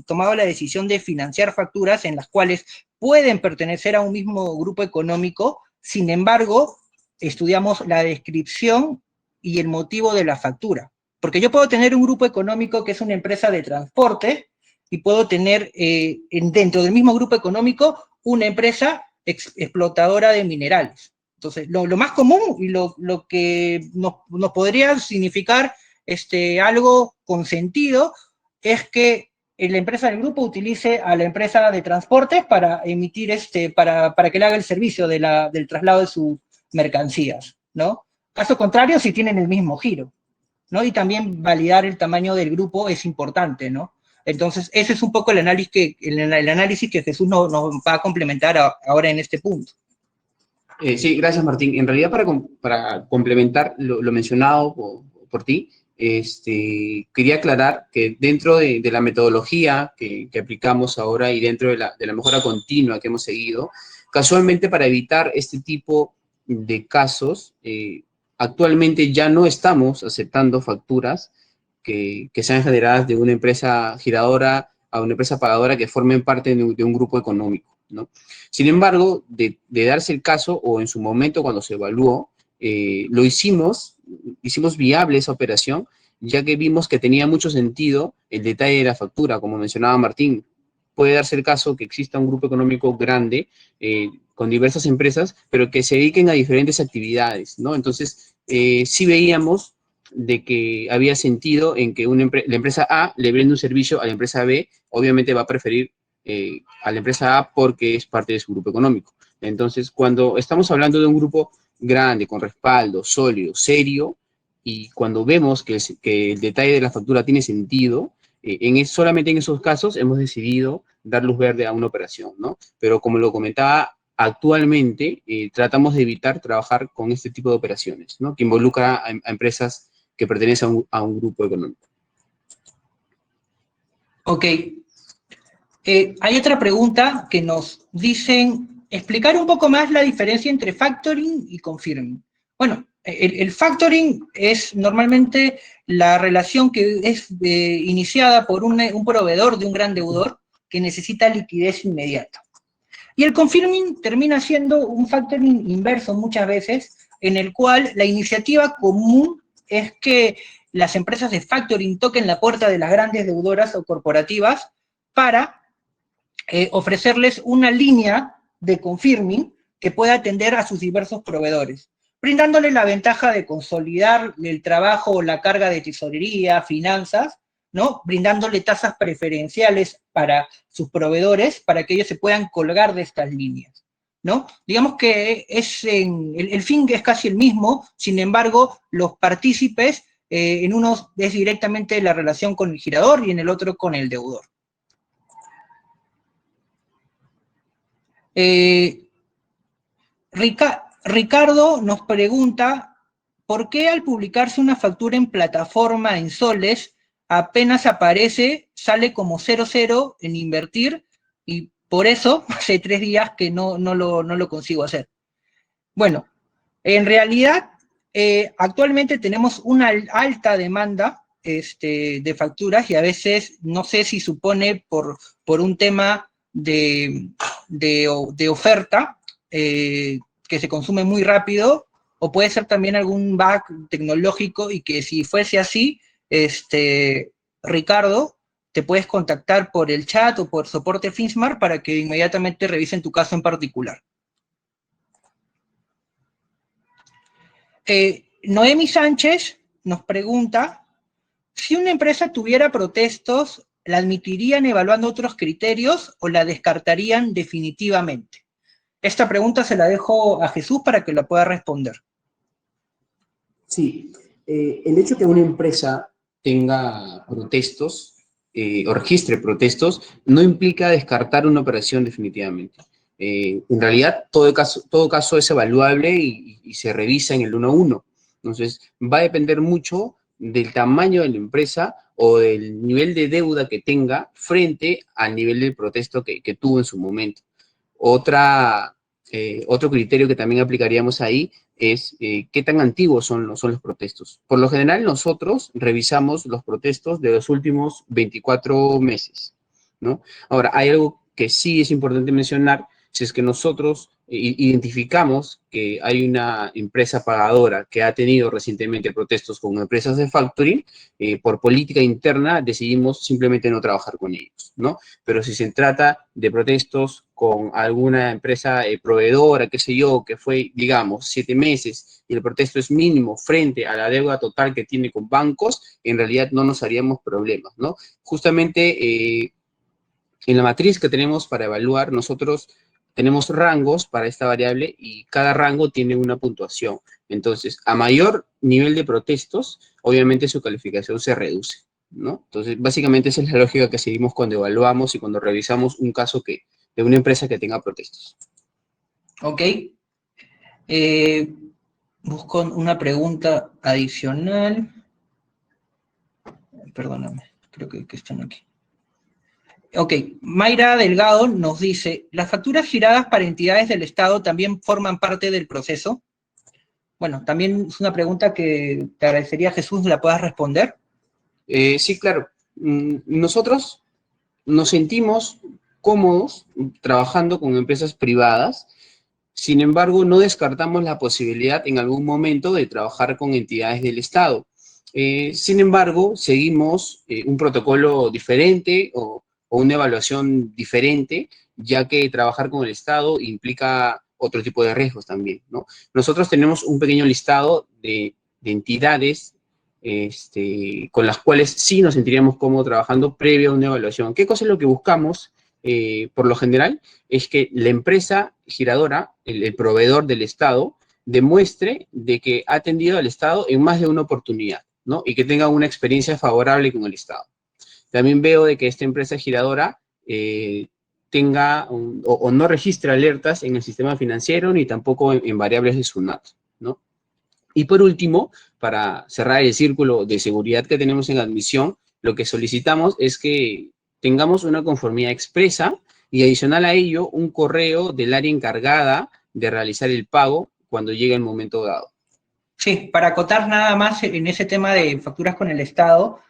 tomado la decisión de financiar facturas en las cuales pueden pertenecer a un mismo grupo económico, sin embargo, estudiamos la descripción y el motivo de la factura. Porque yo puedo tener un grupo económico que es una empresa de transporte y puedo tener dentro del mismo grupo económico una empresa explotadora de minerales. Entonces, lo más común y lo que nos podría significar algo consentido es que la empresa del grupo utilice a la empresa de transportes para emitir para que le haga el servicio del traslado de sus mercancías, ¿no? Caso contrario, si tienen el mismo giro, ¿no? Y también validar el tamaño del grupo es importante, ¿no? Entonces, ese es un poco el análisis que Jesús nos va a complementar ahora en este punto. Sí, gracias, Martín. En realidad, para complementar lo mencionado por ti, quería aclarar que dentro de la metodología que aplicamos ahora y dentro de la mejora continua que hemos seguido, casualmente para evitar este tipo de casos, actualmente ya no estamos aceptando facturas que sean generadas de una empresa giradora a una empresa pagadora que formen parte de un grupo económico, ¿no? Sin embargo, de darse el caso, o en su momento cuando se evaluó, hicimos viable esa operación, ya que vimos que tenía mucho sentido el detalle de la factura, como mencionaba Martín. Puede darse el caso que exista un grupo económico grande con diversas empresas, pero que se dediquen a diferentes actividades, ¿no? Entonces, sí veíamos de que había sentido en que la empresa A le brinde un servicio a la empresa B, obviamente va a preferir a la empresa A porque es parte de su grupo económico. Entonces, cuando estamos hablando de un grupo grande, con respaldo, sólido, serio, y cuando vemos que el detalle de la factura tiene sentido, solamente en esos casos hemos decidido dar luz verde a una operación, ¿no? Pero como lo comentaba, actualmente tratamos de evitar trabajar con este tipo de operaciones, ¿no? Que involucra a empresas que pertenecen a un grupo económico. Ok. Hay otra pregunta que nos dicen, explicar un poco más la diferencia entre factoring y confirming. Bueno, el factoring es normalmente la relación que es iniciada por un proveedor de un gran deudor que necesita liquidez inmediata. Y el confirming termina siendo un factoring inverso muchas veces, en el cual la iniciativa común es que las empresas de factoring toquen la puerta de las grandes deudoras o corporativas para ofrecerles una línea de confirming que pueda atender a sus diversos proveedores, brindándole la ventaja de consolidar el trabajo o la carga de tesorería, finanzas, ¿no? Brindándole tasas preferenciales para sus proveedores para que ellos se puedan colgar de estas líneas, ¿no? Digamos que el fin es casi el mismo, sin embargo, los partícipes, en uno es directamente la relación con el girador y en el otro con el deudor. Ricardo nos pregunta, ¿por qué al publicarse una factura en plataforma en soles, apenas aparece, sale como 00 en invertir, y por eso hace 3 días que no lo consigo hacer? Bueno, en realidad, actualmente tenemos una alta demanda de facturas, y a veces no sé si supone por un tema de oferta, que se consume muy rápido, o puede ser también algún bug tecnológico, y que si fuese así, Ricardo, te puedes contactar por el chat o por soporte Finsmart para que inmediatamente revisen tu caso en particular. Noemi Sánchez nos pregunta, si una empresa tuviera protestos, ¿la admitirían evaluando otros criterios o la descartarían definitivamente? Esta pregunta se la dejo a Jesús para que la pueda responder. Sí, el hecho que una empresa tenga protestos o registre protestos no implica descartar una operación definitivamente. En realidad, todo caso es evaluable y se revisa en el 1 a 1. Entonces, va a depender mucho del tamaño de la empresa o del nivel de deuda que tenga frente al nivel del protesto que tuvo en su momento. Otro criterio que también aplicaríamos ahí es qué tan antiguos son los protestos. Por lo general, nosotros revisamos los protestos de los últimos 24 meses, ¿no? Ahora, hay algo que sí es importante mencionar, si es que nosotros identificamos que hay una empresa pagadora que ha tenido recientemente protestos con empresas de factoring, por política interna decidimos simplemente no trabajar con ellos, ¿no? Pero si se trata de protestos con alguna empresa proveedora, qué sé yo, que fue, digamos, 7 meses y el protesto es mínimo frente a la deuda total que tiene con bancos, en realidad no nos haríamos problemas, ¿no? Justamente en la matriz que tenemos para evaluar, nosotros tenemos rangos para esta variable y cada rango tiene una puntuación. Entonces, a mayor nivel de protestos, obviamente su calificación se reduce, ¿no? Entonces, básicamente esa es la lógica que seguimos cuando evaluamos y cuando revisamos un caso de una empresa que tenga protestos. Ok. Busco una pregunta adicional. Perdóname, creo que están aquí. Ok, Mayra Delgado nos dice, ¿las facturas giradas para entidades del Estado también forman parte del proceso? Bueno, también es una pregunta que te agradecería, Jesús, la puedas responder. Sí, claro. Nosotros nos sentimos cómodos trabajando con empresas privadas. Sin embargo, no descartamos la posibilidad en algún momento de trabajar con entidades del Estado. Sin embargo, seguimos un protocolo diferente o una evaluación diferente, ya que trabajar con el Estado implica otro tipo de riesgos también, ¿no? Nosotros tenemos un pequeño listado de entidades con las cuales sí nos sentiríamos cómodos trabajando previo a una evaluación. ¿Qué cosa es lo que buscamos? Por lo general, es que la empresa giradora, el proveedor del Estado, demuestre de que ha atendido al Estado en más de una oportunidad, ¿no? Y que tenga una experiencia favorable con el Estado. También veo de que esta empresa giradora tenga o no registre alertas en el sistema financiero ni tampoco en variables de SUNAT, ¿no? Y por último, para cerrar el círculo de seguridad que tenemos en admisión, lo que solicitamos es que tengamos una conformidad expresa y adicional a ello un correo del área encargada de realizar el pago cuando llegue el momento dado. Sí, para acotar nada más en ese tema de facturas con el Estado,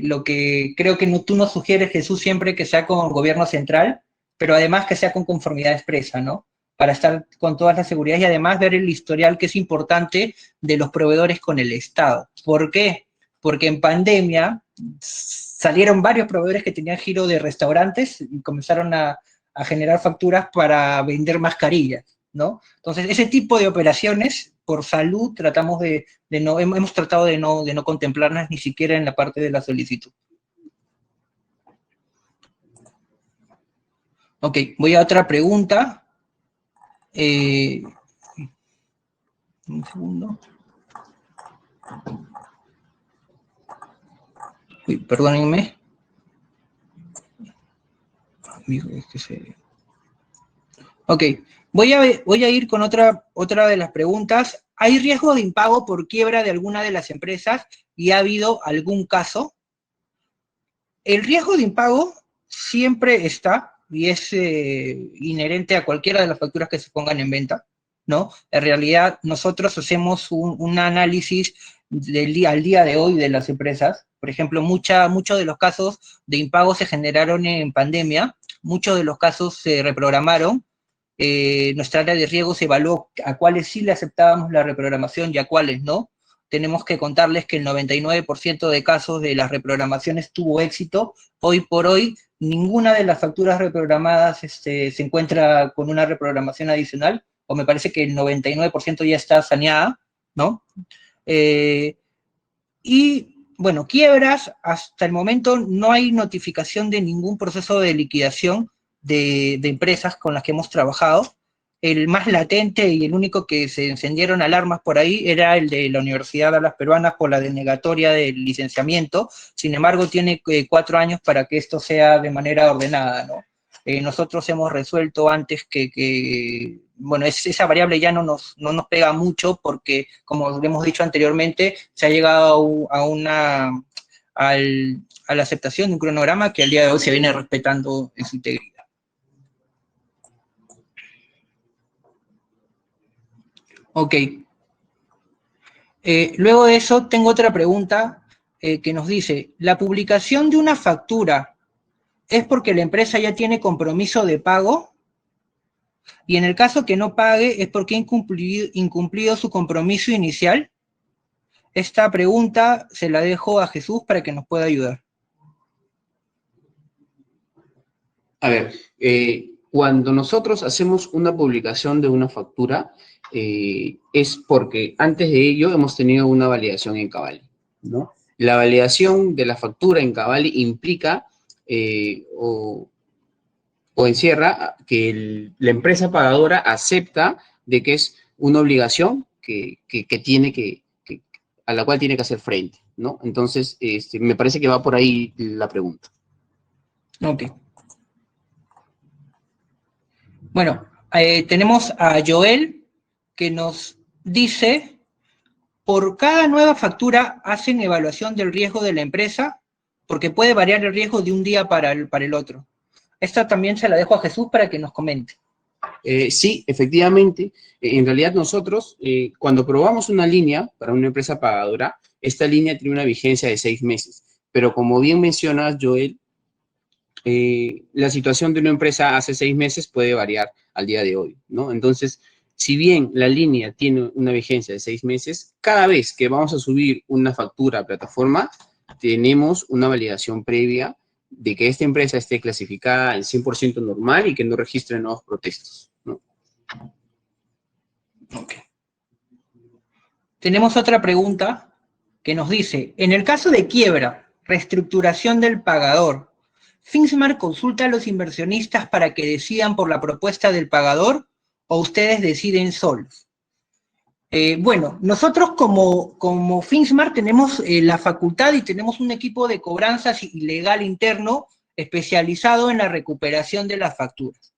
lo que creo que tú nos sugieres, Jesús, siempre que sea con gobierno central, pero además que sea con conformidad expresa, ¿no? Para estar con todas las seguridades y además ver el historial, que es importante, de los proveedores con el Estado. ¿Por qué? Porque en pandemia salieron varios proveedores que tenían giro de restaurantes y comenzaron a generar facturas para vender mascarillas, ¿no? Entonces, ese tipo de operaciones, por salud, hemos tratado de no contemplarlas ni siquiera en la parte de la solicitud. Ok, voy a otra pregunta. Un segundo. Uy, perdónenme. Ok, voy a ir con otra de las preguntas. ¿Hay riesgo de impago por quiebra de alguna de las empresas y ha habido algún caso? El riesgo de impago siempre está y es inherente a cualquiera de las facturas que se pongan en venta, ¿no? En realidad, nosotros hacemos un análisis al día de hoy de las empresas. Por ejemplo, muchos de los casos de impago se generaron en pandemia, muchos de los casos se reprogramaron. Nuestra área de riesgo se evaluó a cuáles sí le aceptábamos la reprogramación y a cuáles no. Tenemos que contarles que el 99% de casos de las reprogramaciones tuvo éxito. Hoy por hoy, ninguna de las facturas reprogramadas se encuentra con una reprogramación adicional, o me parece que el 99% ya está saneada, ¿no? Y, bueno, quiebras, hasta el momento no hay notificación de ningún proceso de liquidación de empresas con las que hemos trabajado. El más latente y el único que se encendieron alarmas por ahí era el de la Universidad de las Peruanas por la denegatoria del licenciamiento. Sin embargo, tiene 4 años para que esto sea de manera ordenada, ¿no? Nosotros hemos resuelto antes bueno, esa variable ya no nos pega mucho porque, como hemos dicho anteriormente, se ha llegado a la aceptación de un cronograma que al día de hoy se viene respetando en su integridad. Ok. Luego de eso, tengo otra pregunta que nos dice, ¿la publicación de una factura es porque la empresa ya tiene compromiso de pago? Y en el caso que no pague, ¿es porque ha incumplido su compromiso inicial? Esta pregunta se la dejo a Jesús para que nos pueda ayudar. A ver, cuando nosotros hacemos una publicación de una factura, es porque antes de ello hemos tenido una validación en Cavalli, ¿no? La validación de la factura en Cavalli implica o encierra que la empresa pagadora acepta de que es una obligación que tiene a la cual tiene que hacer frente, ¿no? Entonces, me parece que va por ahí la pregunta. Ok. Bueno, tenemos a Joel que nos dice, por cada nueva factura hacen evaluación del riesgo de la empresa, porque puede variar el riesgo de un día para el otro. Esta también se la dejo a Jesús para que nos comente. Sí, efectivamente. En realidad nosotros, cuando probamos una línea para una empresa pagadora, esta línea tiene una vigencia de 6 meses. Pero como bien mencionas, Joel, la situación de una empresa hace 6 meses puede variar al día de hoy, ¿no? Entonces, si bien la línea tiene una vigencia de 6 meses, cada vez que vamos a subir una factura a plataforma, tenemos una validación previa de que esta empresa esté clasificada en 100% normal y que no registre nuevos protestos, ¿no? Okay. Tenemos otra pregunta que nos dice, en el caso de quiebra, reestructuración del pagador, ¿Finsmar consulta a los inversionistas para que decidan por la propuesta del pagador o ustedes deciden solos? Bueno, nosotros como Finsmar tenemos la facultad y tenemos un equipo de cobranzas y legal interno especializado en la recuperación de las facturas.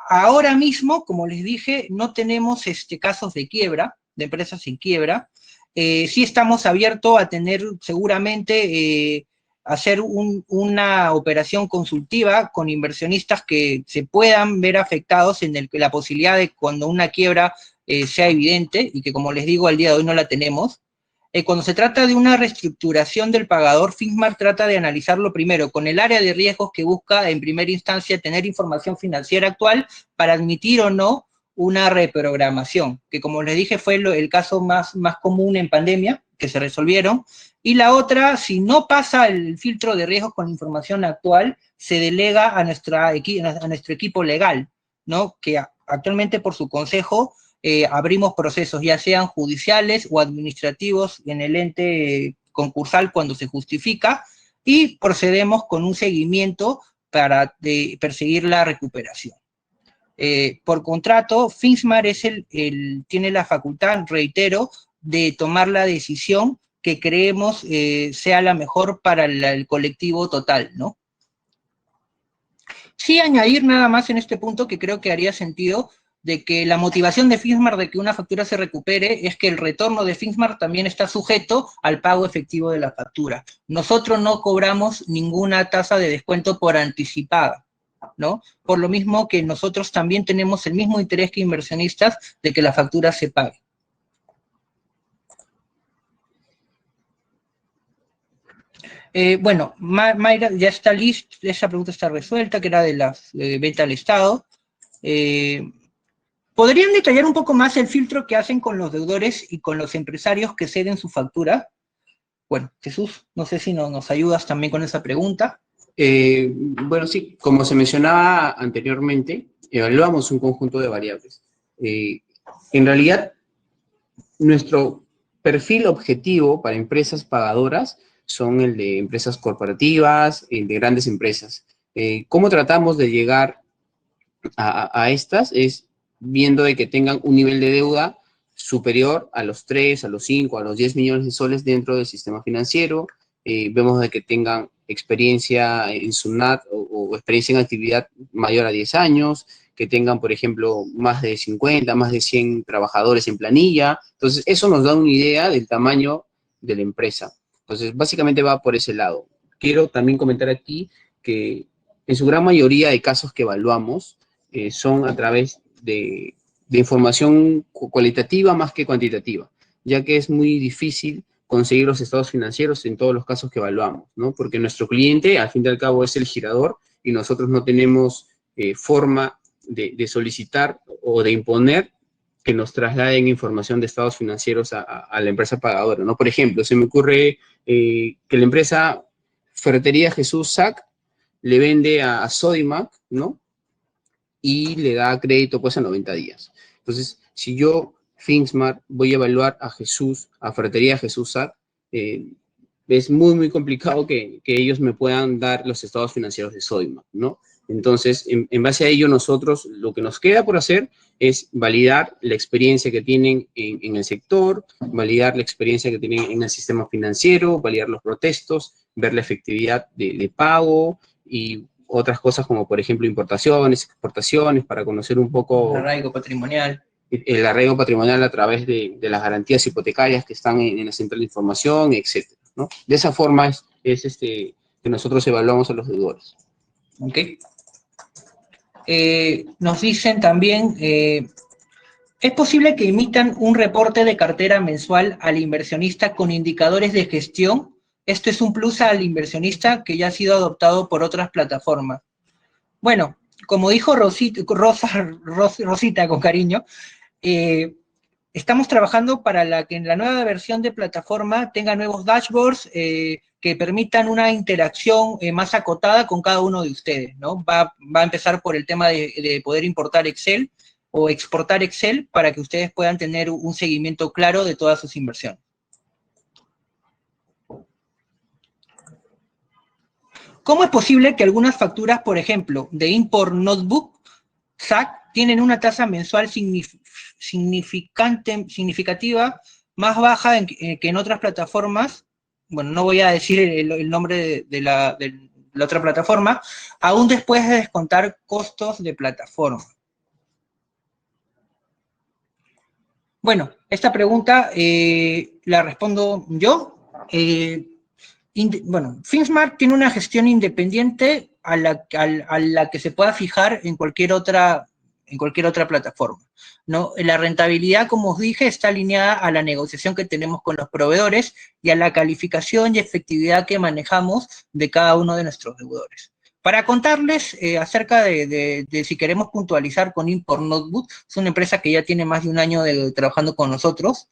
Ahora mismo, como les dije, no tenemos casos de quiebra, de empresas en quiebra. Sí estamos abiertos a tener seguramente hacer una operación consultiva con inversionistas que se puedan ver afectados en la posibilidad de cuando una quiebra sea evidente y que, como les digo, al día de hoy no la tenemos. Cuando se trata de una reestructuración del pagador, Finsmar trata de analizarlo primero con el área de riesgos que busca en primera instancia tener información financiera actual para admitir o no una reprogramación, que como les dije fue el caso más común en pandemia, que se resolvieron. Y la otra, si no pasa el filtro de riesgos con la información actual, se delega a nuestro equipo legal, ¿no? Que actualmente por su consejo abrimos procesos, ya sean judiciales o administrativos en el ente concursal cuando se justifica, y procedemos con un seguimiento para perseguir la recuperación. Por contrato, Finsmar tiene la facultad, reitero, de tomar la decisión que creemos sea la mejor para el colectivo total, ¿no? Sí, añadir nada más en este punto que creo que haría sentido, de que la motivación de Finsmart de que una factura se recupere es que el retorno de Finsmart también está sujeto al pago efectivo de la factura. Nosotros no cobramos ninguna tasa de descuento por anticipada, ¿no? Por lo mismo que nosotros también tenemos el mismo interés que inversionistas de que la factura se pague. Bueno, Mayra, ya está lista, esa pregunta está resuelta, que era de la venta al Estado. ¿Podrían detallar un poco más el filtro que hacen con los deudores y con los empresarios que ceden su factura? Bueno, Jesús, no sé si nos ayudas también con esa pregunta. Bueno, sí, como se mencionaba anteriormente, evaluamos un conjunto de variables. En realidad, nuestro perfil objetivo para empresas pagadoras son el de empresas corporativas, el de grandes empresas. ¿Cómo tratamos de llegar a estas? Es viendo de que tengan un nivel de deuda superior a los 3, a los 5, a los 10 millones de soles dentro del sistema financiero. Vemos de que tengan experiencia en SUNAT o experiencia en actividad mayor a 10 años, que tengan, por ejemplo, más de 50, más de 100 trabajadores en planilla. Entonces, eso nos da una idea del tamaño de la empresa. Entonces, básicamente va por ese lado. Quiero también comentar aquí que en su gran mayoría de casos que evaluamos son a través de información cualitativa más que cuantitativa, ya que es muy difícil conseguir los estados financieros en todos los casos que evaluamos, ¿no? Porque nuestro cliente, al fin y al cabo, es el girador y nosotros no tenemos forma de solicitar o de imponer que nos trasladen información de estados financieros a la empresa pagadora, ¿no? Por ejemplo, se me ocurre que la empresa Ferretería Jesús SAC le vende a Sodimac, ¿no? Y le da crédito pues a 90 días. Entonces, si yo, Finsmart, voy a evaluar a Jesús, a Ferretería Jesús SAC, es muy complicado que ellos me puedan dar los estados financieros de Sodimac, ¿no? Entonces, en base a ello, nosotros lo que nos queda por hacer es validar la experiencia que tienen en el sector, validar la experiencia que tienen en el sistema financiero, validar los protestos, ver la efectividad de pago y otras cosas como, por ejemplo, importaciones, exportaciones, para conocer un poco El arraigo patrimonial. El arraigo patrimonial a través de las garantías hipotecarias que están en la central de información, etcétera, ¿no? De esa forma es que nosotros evaluamos a los deudores. ¿Ok? Nos dicen también, ¿es posible que emitan un reporte de cartera mensual al inversionista con indicadores de gestión? Esto es un plus al inversionista que ya ha sido adoptado por otras plataformas. Bueno, como dijo Rosita con cariño, estamos trabajando para que en la nueva versión de plataforma tenga nuevos dashboards que permitan una interacción más acotada con cada uno de ustedes, ¿no? Va a empezar por el tema de poder importar Excel o exportar Excel para que ustedes puedan tener un seguimiento claro de todas sus inversiones. ¿Cómo es posible que algunas facturas, por ejemplo, de Import Notebook, SAC, tienen una tasa mensual significativa más baja que en otras plataformas? Bueno, no voy a decir el nombre de la otra plataforma, aún después de descontar costos de plataforma. Bueno, esta pregunta la respondo yo. Bueno, Finsmart tiene una gestión independiente a la que se pueda fijar en cualquier otra plataforma, ¿no? La rentabilidad, como os dije, está alineada a la negociación que tenemos con los proveedores y a la calificación y efectividad que manejamos de cada uno de nuestros deudores. Para contarles acerca de si queremos puntualizar con Import Notebook, es una empresa que ya tiene más de un año trabajando con nosotros,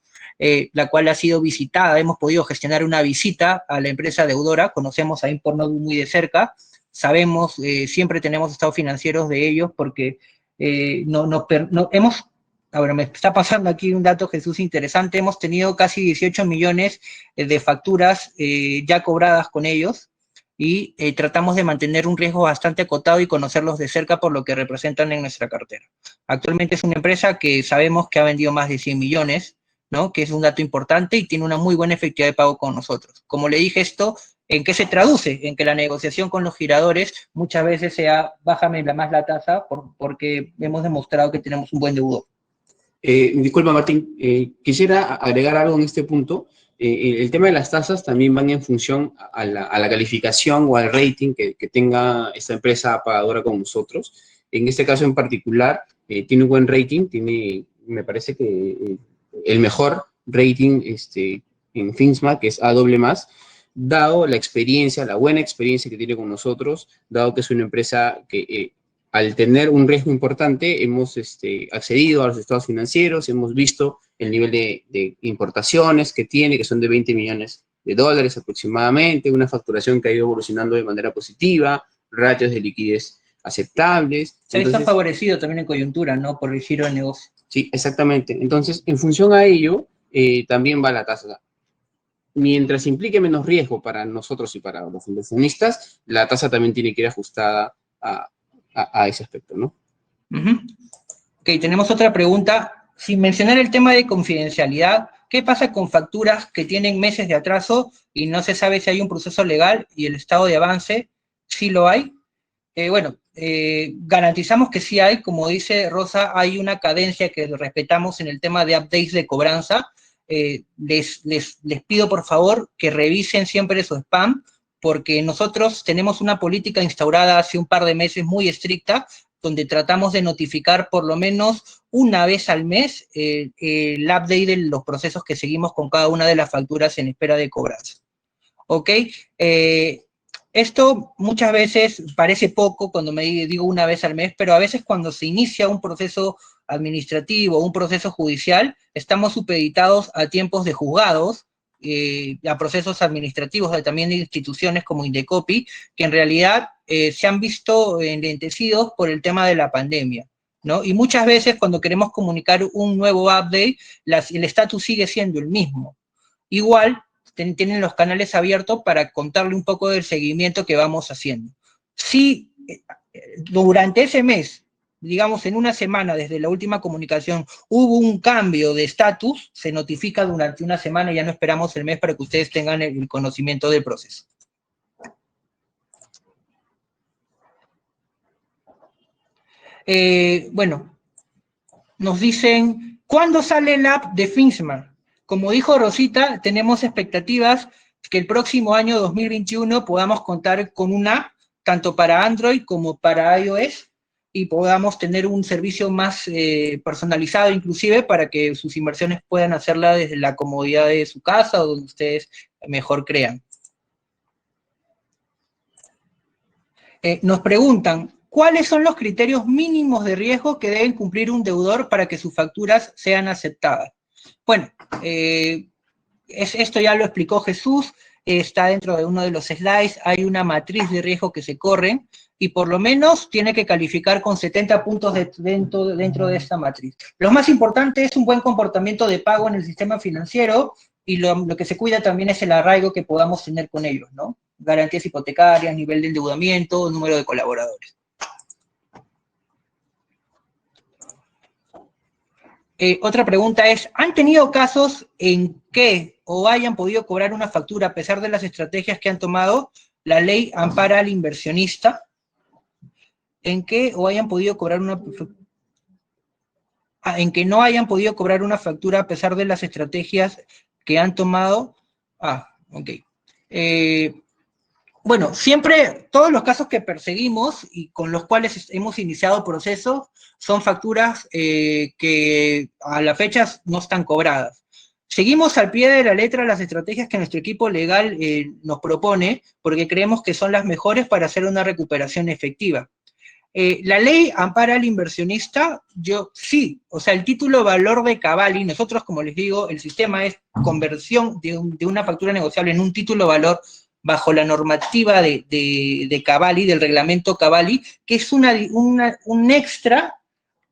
la cual ha sido visitada, hemos podido gestionar una visita a la empresa deudora, conocemos a Import Notebook muy de cerca, sabemos, siempre tenemos estados financieros de ellos porque ahora me está pasando aquí un dato, Jesús, interesante, hemos tenido casi 18 millones de facturas ya cobradas con ellos, y tratamos de mantener un riesgo bastante acotado y conocerlos de cerca por lo que representan en nuestra cartera. Actualmente es una empresa que sabemos que ha vendido más de 100 millones, ¿no? Que es un dato importante y tiene una muy buena efectividad de pago con nosotros. Como le dije, esto ¿En qué se traduce? En que la negociación con los giradores muchas veces sea bájame más la tasa porque hemos demostrado que tenemos un buen deudor. Disculpa, Martín, quisiera agregar algo en este punto. El tema de las tasas también van en función a la calificación o al rating que tenga esta empresa pagadora con nosotros. En este caso en particular, tiene un buen rating, me parece que el mejor rating en Finsma, que es A++, dado la experiencia, la buena experiencia que tiene con nosotros, dado que es una empresa que al tener un riesgo importante, hemos accedido a los estados financieros, hemos visto el nivel de importaciones que tiene, que son de $20 millones aproximadamente, una facturación que ha ido evolucionando de manera positiva, ratios de liquidez aceptables. Se ha visto favorecido también en coyuntura, ¿no? Por el giro del negocio. Sí, exactamente. Entonces, en función a ello, también va la tasa. Mientras implique menos riesgo para nosotros y para los inversionistas, la tasa también tiene que ir ajustada a ese aspecto, ¿no? Ok, tenemos otra pregunta. Sin mencionar el tema de confidencialidad, ¿qué pasa con facturas que tienen meses de atraso y no se sabe si hay un proceso legal y el estado de avance? ¿Sí lo hay? Garantizamos que sí hay. Como dice Rosa, hay una cadencia que respetamos en el tema de updates de cobranza. Les pido, por favor, que revisen siempre su spam, porque nosotros tenemos una política instaurada hace un par de meses muy estricta, donde tratamos de notificar por lo menos una vez al mes el update de los procesos que seguimos con cada una de las facturas en espera de cobranza. ¿Ok? Esto muchas veces parece poco cuando me digo una vez al mes, pero a veces cuando se inicia un proceso administrativo, un proceso judicial, estamos supeditados a tiempos de juzgados, a procesos administrativos también de instituciones como Indecopi, que en realidad se han visto enlentecidos por el tema de la pandemia, ¿no? Y muchas veces cuando queremos comunicar un nuevo update, el estatus sigue siendo el mismo. Igual, tienen los canales abiertos para contarle un poco del seguimiento que vamos haciendo. Si durante ese mes, digamos en una semana desde la última comunicación, hubo un cambio de estatus, se notifica durante una semana y ya no esperamos el mes para que ustedes tengan el conocimiento del proceso. Nos dicen, ¿cuándo sale el app de Finsma? Como dijo Rosita, tenemos expectativas que el próximo año 2021 podamos contar con una app, tanto para Android como para iOS, y podamos tener un servicio más personalizado inclusive para que sus inversiones puedan hacerla desde la comodidad de su casa o donde ustedes mejor crean. Nos preguntan, ¿cuáles son los criterios mínimos de riesgo que deben cumplir un deudor para que sus facturas sean aceptadas? Bueno, esto ya lo explicó Jesús, está dentro de uno de los slides, hay una matriz de riesgo que se corre y por lo menos tiene que calificar con 70 puntos dentro de esta matriz. Lo más importante es un buen comportamiento de pago en el sistema financiero y lo que se cuida también es el arraigo que podamos tener con ellos, ¿no? Garantías hipotecarias, nivel de endeudamiento, número de colaboradores. Otra pregunta es, ¿han tenido casos en que o hayan podido cobrar una factura a pesar de las estrategias que han tomado? La ley ampara al inversionista. ¿En que o hayan podido cobrar una en que no hayan podido cobrar una factura a pesar de las estrategias que han tomado? Ok. Bueno, siempre, todos los casos que perseguimos y con los cuales hemos iniciado procesos son facturas que a la fecha no están cobradas. Seguimos al pie de la letra las estrategias que nuestro equipo legal nos propone porque creemos que son las mejores para hacer una recuperación efectiva. La ley ampara al inversionista, sí, o sea, el título valor de Cavalli, nosotros como les digo, el sistema es conversión de una factura negociable en un título valor bajo la normativa de Cavalli, del reglamento Cavalli, que es un extra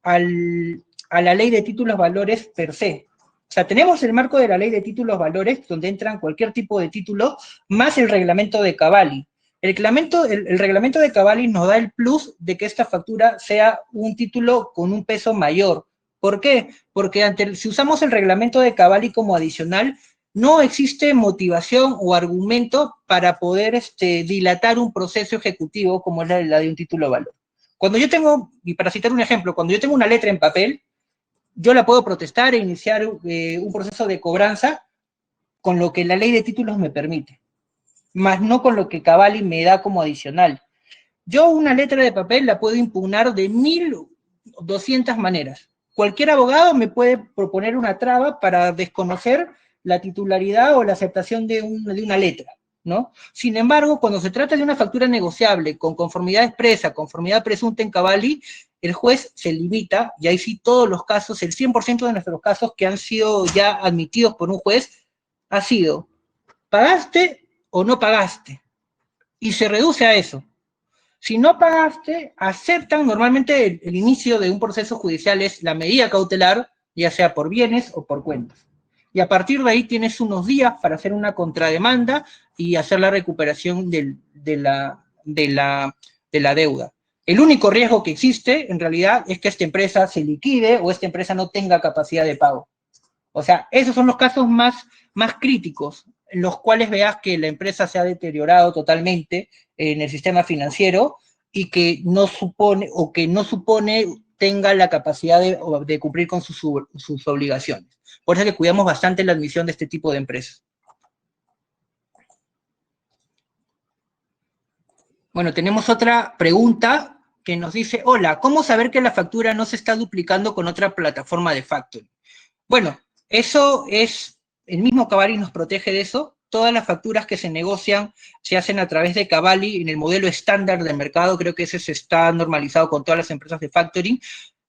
a la ley de títulos valores per se. O sea, tenemos el marco de la ley de títulos valores, donde entran cualquier tipo de título, más el reglamento de Cavalli. El reglamento de Cavalli nos da el plus de que esta factura sea un título con un peso mayor. ¿Por qué? Porque si usamos el reglamento de Cavalli como adicional, no existe motivación o argumento para poder dilatar un proceso ejecutivo como es la de un título de valor. Cuando yo tengo, y para citar un ejemplo, cuando yo tengo una letra en papel, yo la puedo protestar e iniciar un proceso de cobranza con lo que la ley de títulos me permite, más no con lo que Cavalli me da como adicional. Yo una letra de papel la puedo impugnar de 1200 maneras. Cualquier abogado me puede proponer una traba para desconocer la titularidad o la aceptación de una letra, ¿no? Sin embargo, cuando se trata de una factura negociable con conformidad expresa, conformidad presunta en Cavalli, el juez se limita, y ahí sí todos los casos, el 100% de nuestros casos que han sido ya admitidos por un juez, ha sido, ¿pagaste o no pagaste? Y se reduce a eso. Si no pagaste, aceptan normalmente el inicio de un proceso judicial es la medida cautelar, ya sea por bienes o por cuentas. Y a partir de ahí tienes unos días para hacer una contrademanda y hacer la recuperación de la deuda. El único riesgo que existe, en realidad, es que esta empresa se liquide o esta empresa no tenga capacidad de pago. O sea, esos son los casos más críticos, en los cuales veas que la empresa se ha deteriorado totalmente en el sistema financiero y que no supone tenga la capacidad de cumplir con sus obligaciones. Por eso es que cuidamos bastante la admisión de este tipo de empresas. Bueno, tenemos otra pregunta que nos dice, hola, ¿cómo saber que la factura no se está duplicando con otra plataforma de factoring? Bueno, eso es, el mismo Cavalli nos protege de eso. Todas las facturas que se negocian se hacen a través de Cavalli en el modelo estándar del mercado. Creo que ese se está normalizado con todas las empresas de factoring.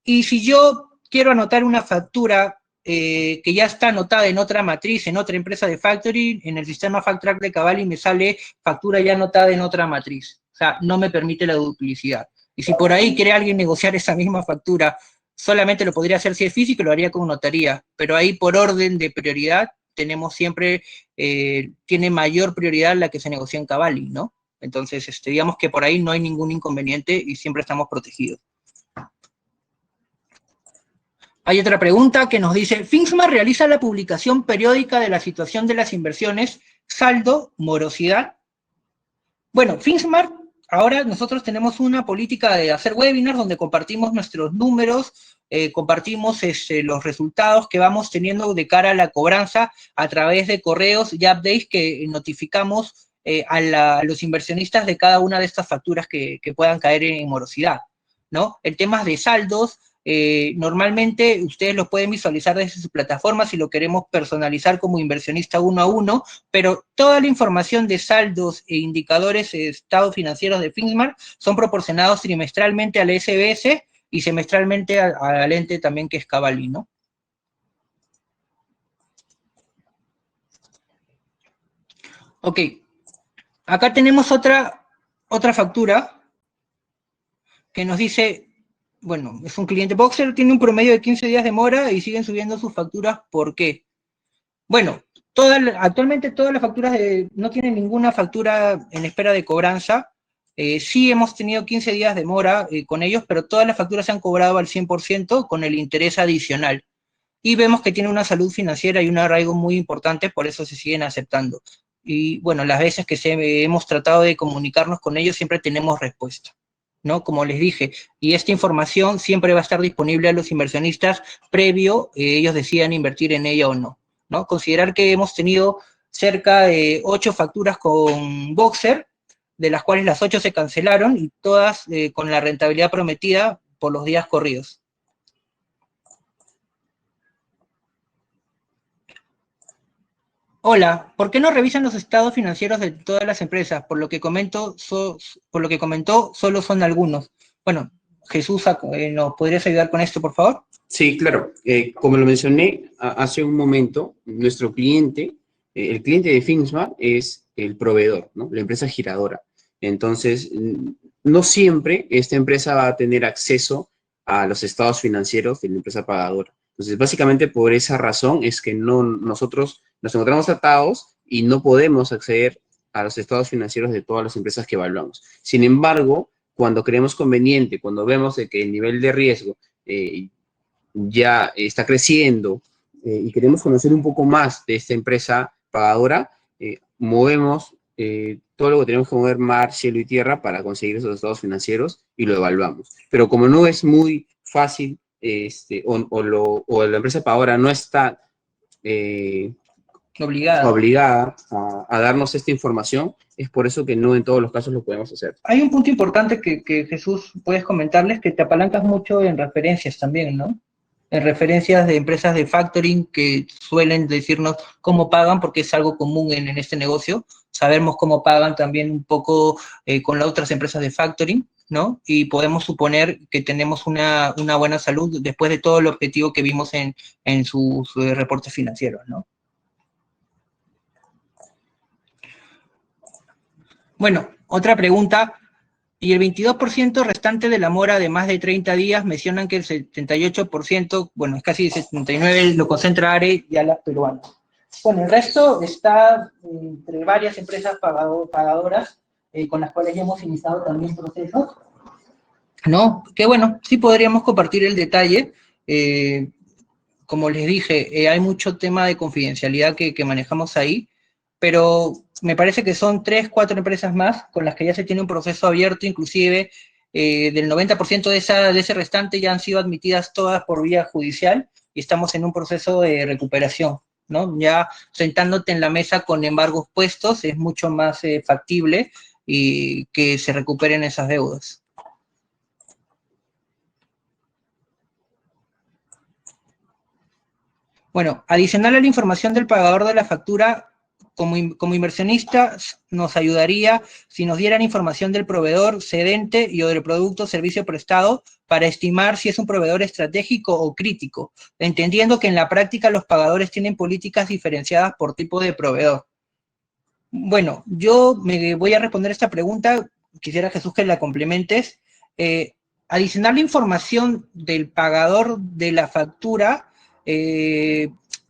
Y si yo quiero anotar una factura que ya está anotada en otra matriz, en otra empresa de factoring, en el sistema FactTrack de Cavalli me sale factura ya anotada en otra matriz. O sea, no me permite la duplicidad. Y si por ahí quiere alguien negociar esa misma factura, solamente lo podría hacer si es físico, lo haría con notaría, pero ahí por orden de prioridad tenemos siempre, tiene mayor prioridad la que se negocia en Cavalli, ¿no? Entonces, digamos que por ahí no hay ningún inconveniente y siempre estamos protegidos. Hay otra pregunta que nos dice, ¿Finsmar realiza la publicación periódica de la situación de las inversiones, saldo, morosidad? Bueno, Finsmar, ahora nosotros tenemos una política de hacer webinars donde compartimos nuestros números, compartimos los resultados que vamos teniendo de cara a la cobranza a través de correos y updates que notificamos a los inversionistas de cada una de estas facturas que puedan caer en morosidad, ¿no? El tema de saldos, normalmente ustedes los pueden visualizar desde su plataforma si lo queremos personalizar como inversionista 1 a 1, pero toda la información de saldos e indicadores de estados financieros de Finsmar son proporcionados trimestralmente al SBS y semestralmente al ente también que es Cavalli, ¿no? Ok, acá tenemos otra factura que nos dice, bueno, es un cliente Boxer, tiene un promedio de 15 días de mora y siguen subiendo sus facturas, ¿por qué? Bueno, actualmente todas las facturas no tienen ninguna factura en espera de cobranza. Sí hemos tenido 15 días de mora con ellos, pero todas las facturas se han cobrado al 100% con el interés adicional. Y vemos que tiene una salud financiera y un arraigo muy importante, por eso se siguen aceptando. Y bueno, las veces que hemos tratado de comunicarnos con ellos siempre tenemos respuesta, ¿no? Como les dije, y esta información siempre va a estar disponible a los inversionistas previo ellos decidan invertir en ella o no, ¿no? Considerar que hemos tenido cerca de 8 facturas con Boxer, de las cuales las 8 se cancelaron y todas con la rentabilidad prometida por los días corridos. Hola, ¿por qué no revisan los estados financieros de todas las empresas? Por lo que comentó, solo son algunos. Bueno, Jesús, ¿nos podrías ayudar con esto, por favor? Sí, claro. Como lo mencioné hace un momento, nuestro cliente, el cliente de Finsmar es el proveedor, ¿no? La empresa giradora. Entonces, no siempre esta empresa va a tener acceso a los estados financieros de la empresa pagadora. Entonces, básicamente por esa razón es que nosotros nos encontramos atados y no podemos acceder a los estados financieros de todas las empresas que evaluamos. Sin embargo, cuando creemos conveniente, cuando vemos de que el nivel de riesgo ya está creciendo y queremos conocer un poco más de esta empresa pagadora, movemos todo lo que tenemos que mover, mar, cielo y tierra, para conseguir esos estados financieros y lo evaluamos. Pero como no es muy fácil, o la empresa pagadora no está obligada a darnos esta información, es por eso que no en todos los casos lo podemos hacer. Hay un punto importante que Jesús, puedes comentarles, que te apalancas mucho en referencias también, ¿no? En referencias de empresas de factoring que suelen decirnos cómo pagan, porque es algo común en este negocio. Sabemos cómo pagan también un poco con las otras empresas de factoring, ¿no? Y podemos suponer que tenemos una buena salud después de todo el objetivo que vimos en sus reportes financieros, ¿no? Bueno, otra pregunta. Y el 22% restante de la mora de más de 30 días mencionan que el 78%, bueno, es casi 79%, lo concentra ARE y Alas Peruanas. Bueno, el resto está entre varias empresas pagadoras con las cuales ya hemos iniciado también procesos, ¿no? Que bueno, sí podríamos compartir el detalle. Como les dije, hay mucho tema de confidencialidad que manejamos ahí, pero me parece que son 3, 4 empresas más con las que ya se tiene un proceso abierto, inclusive del 90% de ese restante ya han sido admitidas todas por vía judicial y estamos en un proceso de recuperación, ¿no? Ya sentándote en la mesa con embargos puestos es mucho más factible y que se recuperen esas deudas. Bueno, adicional a la información del pagador de la factura, como inversionistas nos ayudaría si nos dieran información del proveedor cedente y o del producto o servicio prestado para estimar si es un proveedor estratégico o crítico, entendiendo que en la práctica los pagadores tienen políticas diferenciadas por tipo de proveedor. Bueno, yo me voy a responder esta pregunta, quisiera Jesús que la complementes. Adicionar la información del pagador de la factura,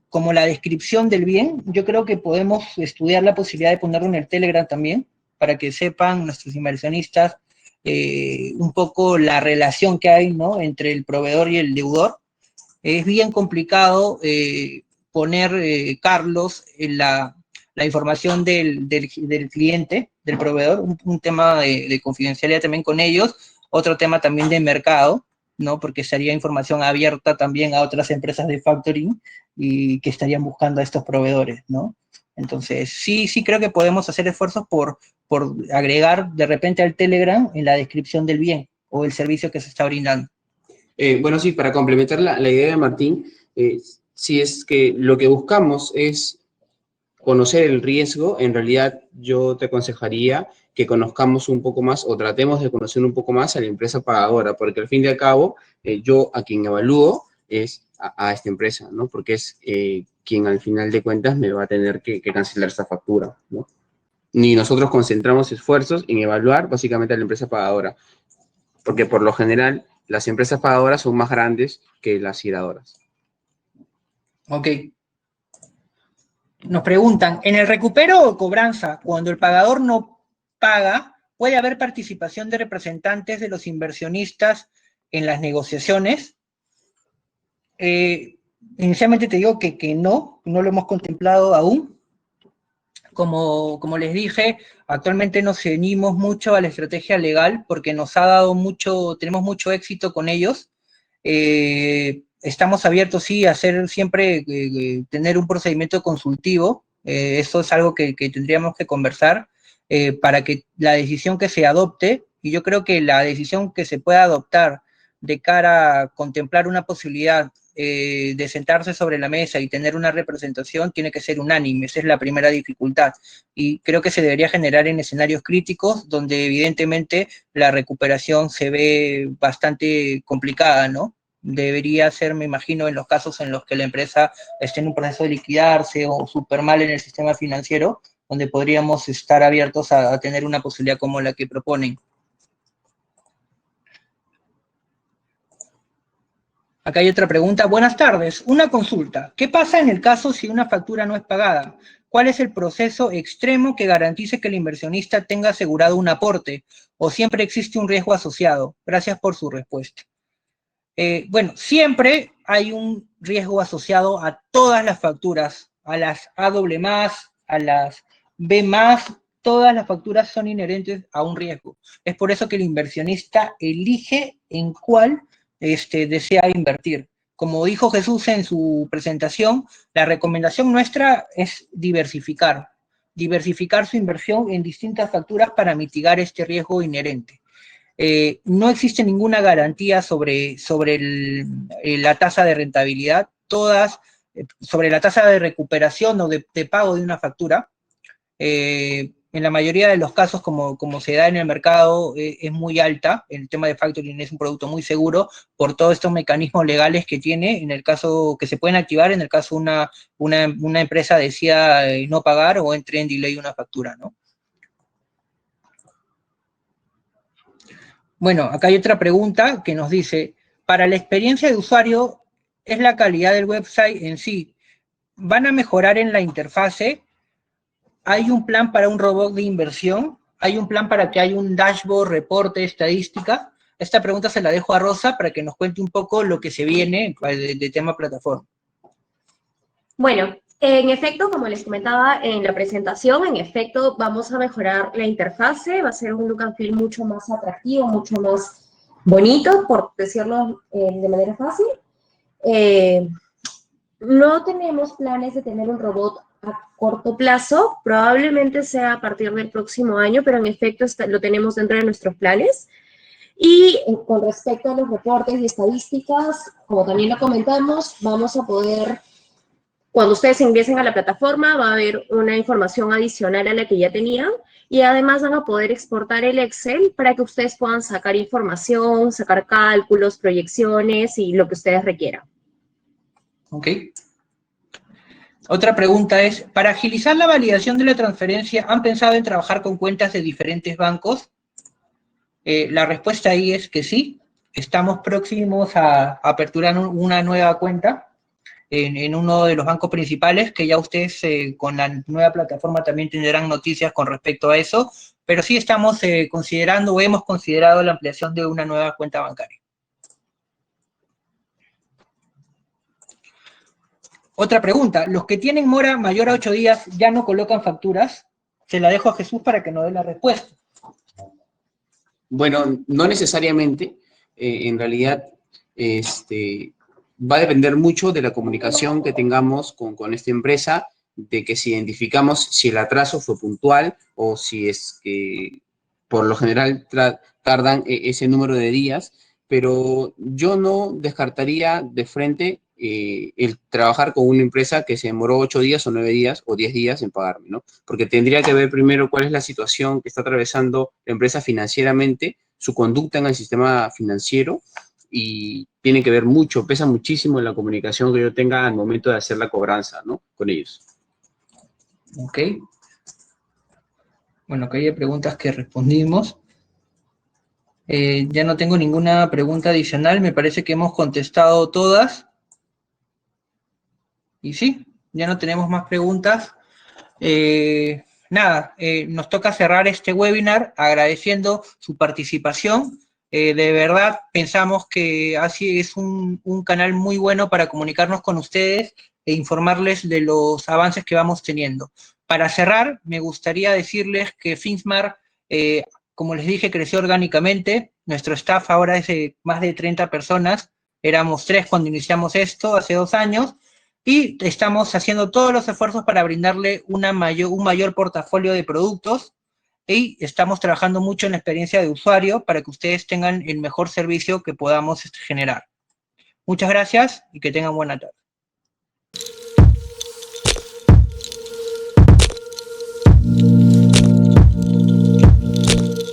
como la descripción del bien, yo creo que podemos estudiar la posibilidad de ponerlo en el Telegram también, para que sepan nuestros inversionistas un poco la relación que hay, ¿no?, entre el proveedor y el deudor. Es bien complicado poner, Carlos, en la información del cliente, del proveedor, un tema de confidencialidad también con ellos, otro tema también de mercado, ¿no? Porque sería información abierta también a otras empresas de factoring y que estarían buscando a estos proveedores, ¿no? Entonces, sí creo que podemos hacer esfuerzos por agregar de repente al Telegram en la descripción del bien o el servicio que se está brindando. Bueno, sí, para complementar la idea de Martín, si es que lo que buscamos es conocer el riesgo, en realidad yo te aconsejaría que conozcamos un poco más o tratemos de conocer un poco más a la empresa pagadora, porque al fin y al cabo yo a quien evalúo es a esta empresa, ¿no? Porque es quien al final de cuentas me va a tener que cancelar esta factura, ¿no? Ni nosotros concentramos esfuerzos en evaluar básicamente a la empresa pagadora, porque por lo general las empresas pagadoras son más grandes que las giradoras. Ok. Nos preguntan, ¿en el recupero o cobranza, cuando el pagador no paga, puede haber participación de representantes de los inversionistas en las negociaciones? Inicialmente te digo que no lo hemos contemplado aún. Como les dije, actualmente nos ceñimos mucho a la estrategia legal porque nos ha dado tenemos mucho éxito con ellos. Estamos abiertos, sí, a hacer siempre, tener un procedimiento consultivo. Eso es algo que tendríamos que conversar para que la decisión que se adopte, y yo creo que la decisión que se pueda adoptar de cara a contemplar una posibilidad de sentarse sobre la mesa y tener una representación, tiene que ser unánime. Esa es la primera dificultad. Y creo que se debería generar en escenarios críticos donde evidentemente la recuperación se ve bastante complicada, ¿no? Debería ser, me imagino, en los casos en los que la empresa esté en un proceso de liquidarse o súper mal en el sistema financiero, donde podríamos estar abiertos a tener una posibilidad como la que proponen. Acá hay otra pregunta. Buenas tardes. Una consulta. ¿Qué pasa en el caso si una factura no es pagada? ¿Cuál es el proceso extremo que garantice que el inversionista tenga asegurado un aporte? ¿O siempre existe un riesgo asociado? Gracias por su respuesta. Bueno, siempre hay un riesgo asociado a todas las facturas, a las A+, a las B+, todas las facturas son inherentes a un riesgo. Es por eso que el inversionista elige en cuál desea invertir. Como dijo Jesús en su presentación, la recomendación nuestra es diversificar su inversión en distintas facturas para mitigar este riesgo inherente. No existe ninguna garantía sobre la tasa de rentabilidad, sobre la tasa de recuperación o de pago de una factura. En la mayoría de los casos, como se da en el mercado, es muy alta. El tema de factoring es un producto muy seguro por todos estos mecanismos legales que tiene, en el caso que se pueden activar en el caso una empresa decida no pagar o entre en delay una factura, ¿no? Bueno, acá hay otra pregunta que nos dice, para la experiencia de usuario, ¿es la calidad del website en sí? ¿Van a mejorar en la interfase? ¿Hay un plan para un robot de inversión? ¿Hay un plan para que haya un dashboard, reporte, estadística? Esta pregunta se la dejo a Rosa para que nos cuente un poco lo que se viene de tema plataforma. Bueno, en efecto, como les comentaba en la presentación, en efecto, vamos a mejorar la interfase, va a ser un look and feel mucho más atractivo, mucho más bonito, por decirlo de manera fácil. No tenemos planes de tener un robot a corto plazo, probablemente sea a partir del próximo año, pero en efecto lo tenemos dentro de nuestros planes. Y con respecto a los reportes y estadísticas, como también lo comentamos, vamos a poder, cuando ustedes ingresen a la plataforma, va a haber una información adicional a la que ya tenían y además van a poder exportar el Excel para que ustedes puedan sacar información, sacar cálculos, proyecciones y lo que ustedes requieran. Ok. Otra pregunta es, para agilizar la validación de la transferencia, ¿han pensado en trabajar con cuentas de diferentes bancos? La respuesta ahí es que sí. Estamos próximos a aperturar una nueva cuenta en uno de los bancos principales, que ya ustedes con la nueva plataforma también tendrán noticias con respecto a eso, pero sí estamos considerando o hemos considerado la ampliación de una nueva cuenta bancaria. Otra pregunta, ¿los que tienen mora mayor a 8 días ya no colocan facturas? Se la dejo a Jesús para que nos dé la respuesta. Bueno, no necesariamente. En realidad, va a depender mucho de la comunicación que tengamos con esta empresa, de que si identificamos si el atraso fue puntual o si es que por lo general tardan ese número de días, pero yo no descartaría de frente el trabajar con una empresa que se demoró 8 días o 9 días o 10 días en pagarme, ¿no? Porque tendría que ver primero cuál es la situación que está atravesando la empresa financieramente, su conducta en el sistema financiero, y tiene que ver mucho, pesa muchísimo en la comunicación que yo tenga al momento de hacer la cobranza, ¿no? Con ellos. Ok. Bueno, acá hay preguntas que respondimos. Ya no tengo ninguna pregunta adicional, me parece que hemos contestado todas. Y sí, ya no tenemos más preguntas. Nos toca cerrar este webinar agradeciendo su participación. De verdad, pensamos que así es un canal muy bueno para comunicarnos con ustedes e informarles de los avances que vamos teniendo. Para cerrar, me gustaría decirles que Finsmart, como les dije, creció orgánicamente. Nuestro staff ahora es de más de 30 personas. Éramos 3 cuando iniciamos esto, hace 2 años. Y estamos haciendo todos los esfuerzos para brindarle un mayor portafolio de productos y estamos trabajando mucho en la experiencia de usuario para que ustedes tengan el mejor servicio que podamos generar. Muchas gracias y que tengan buena tarde.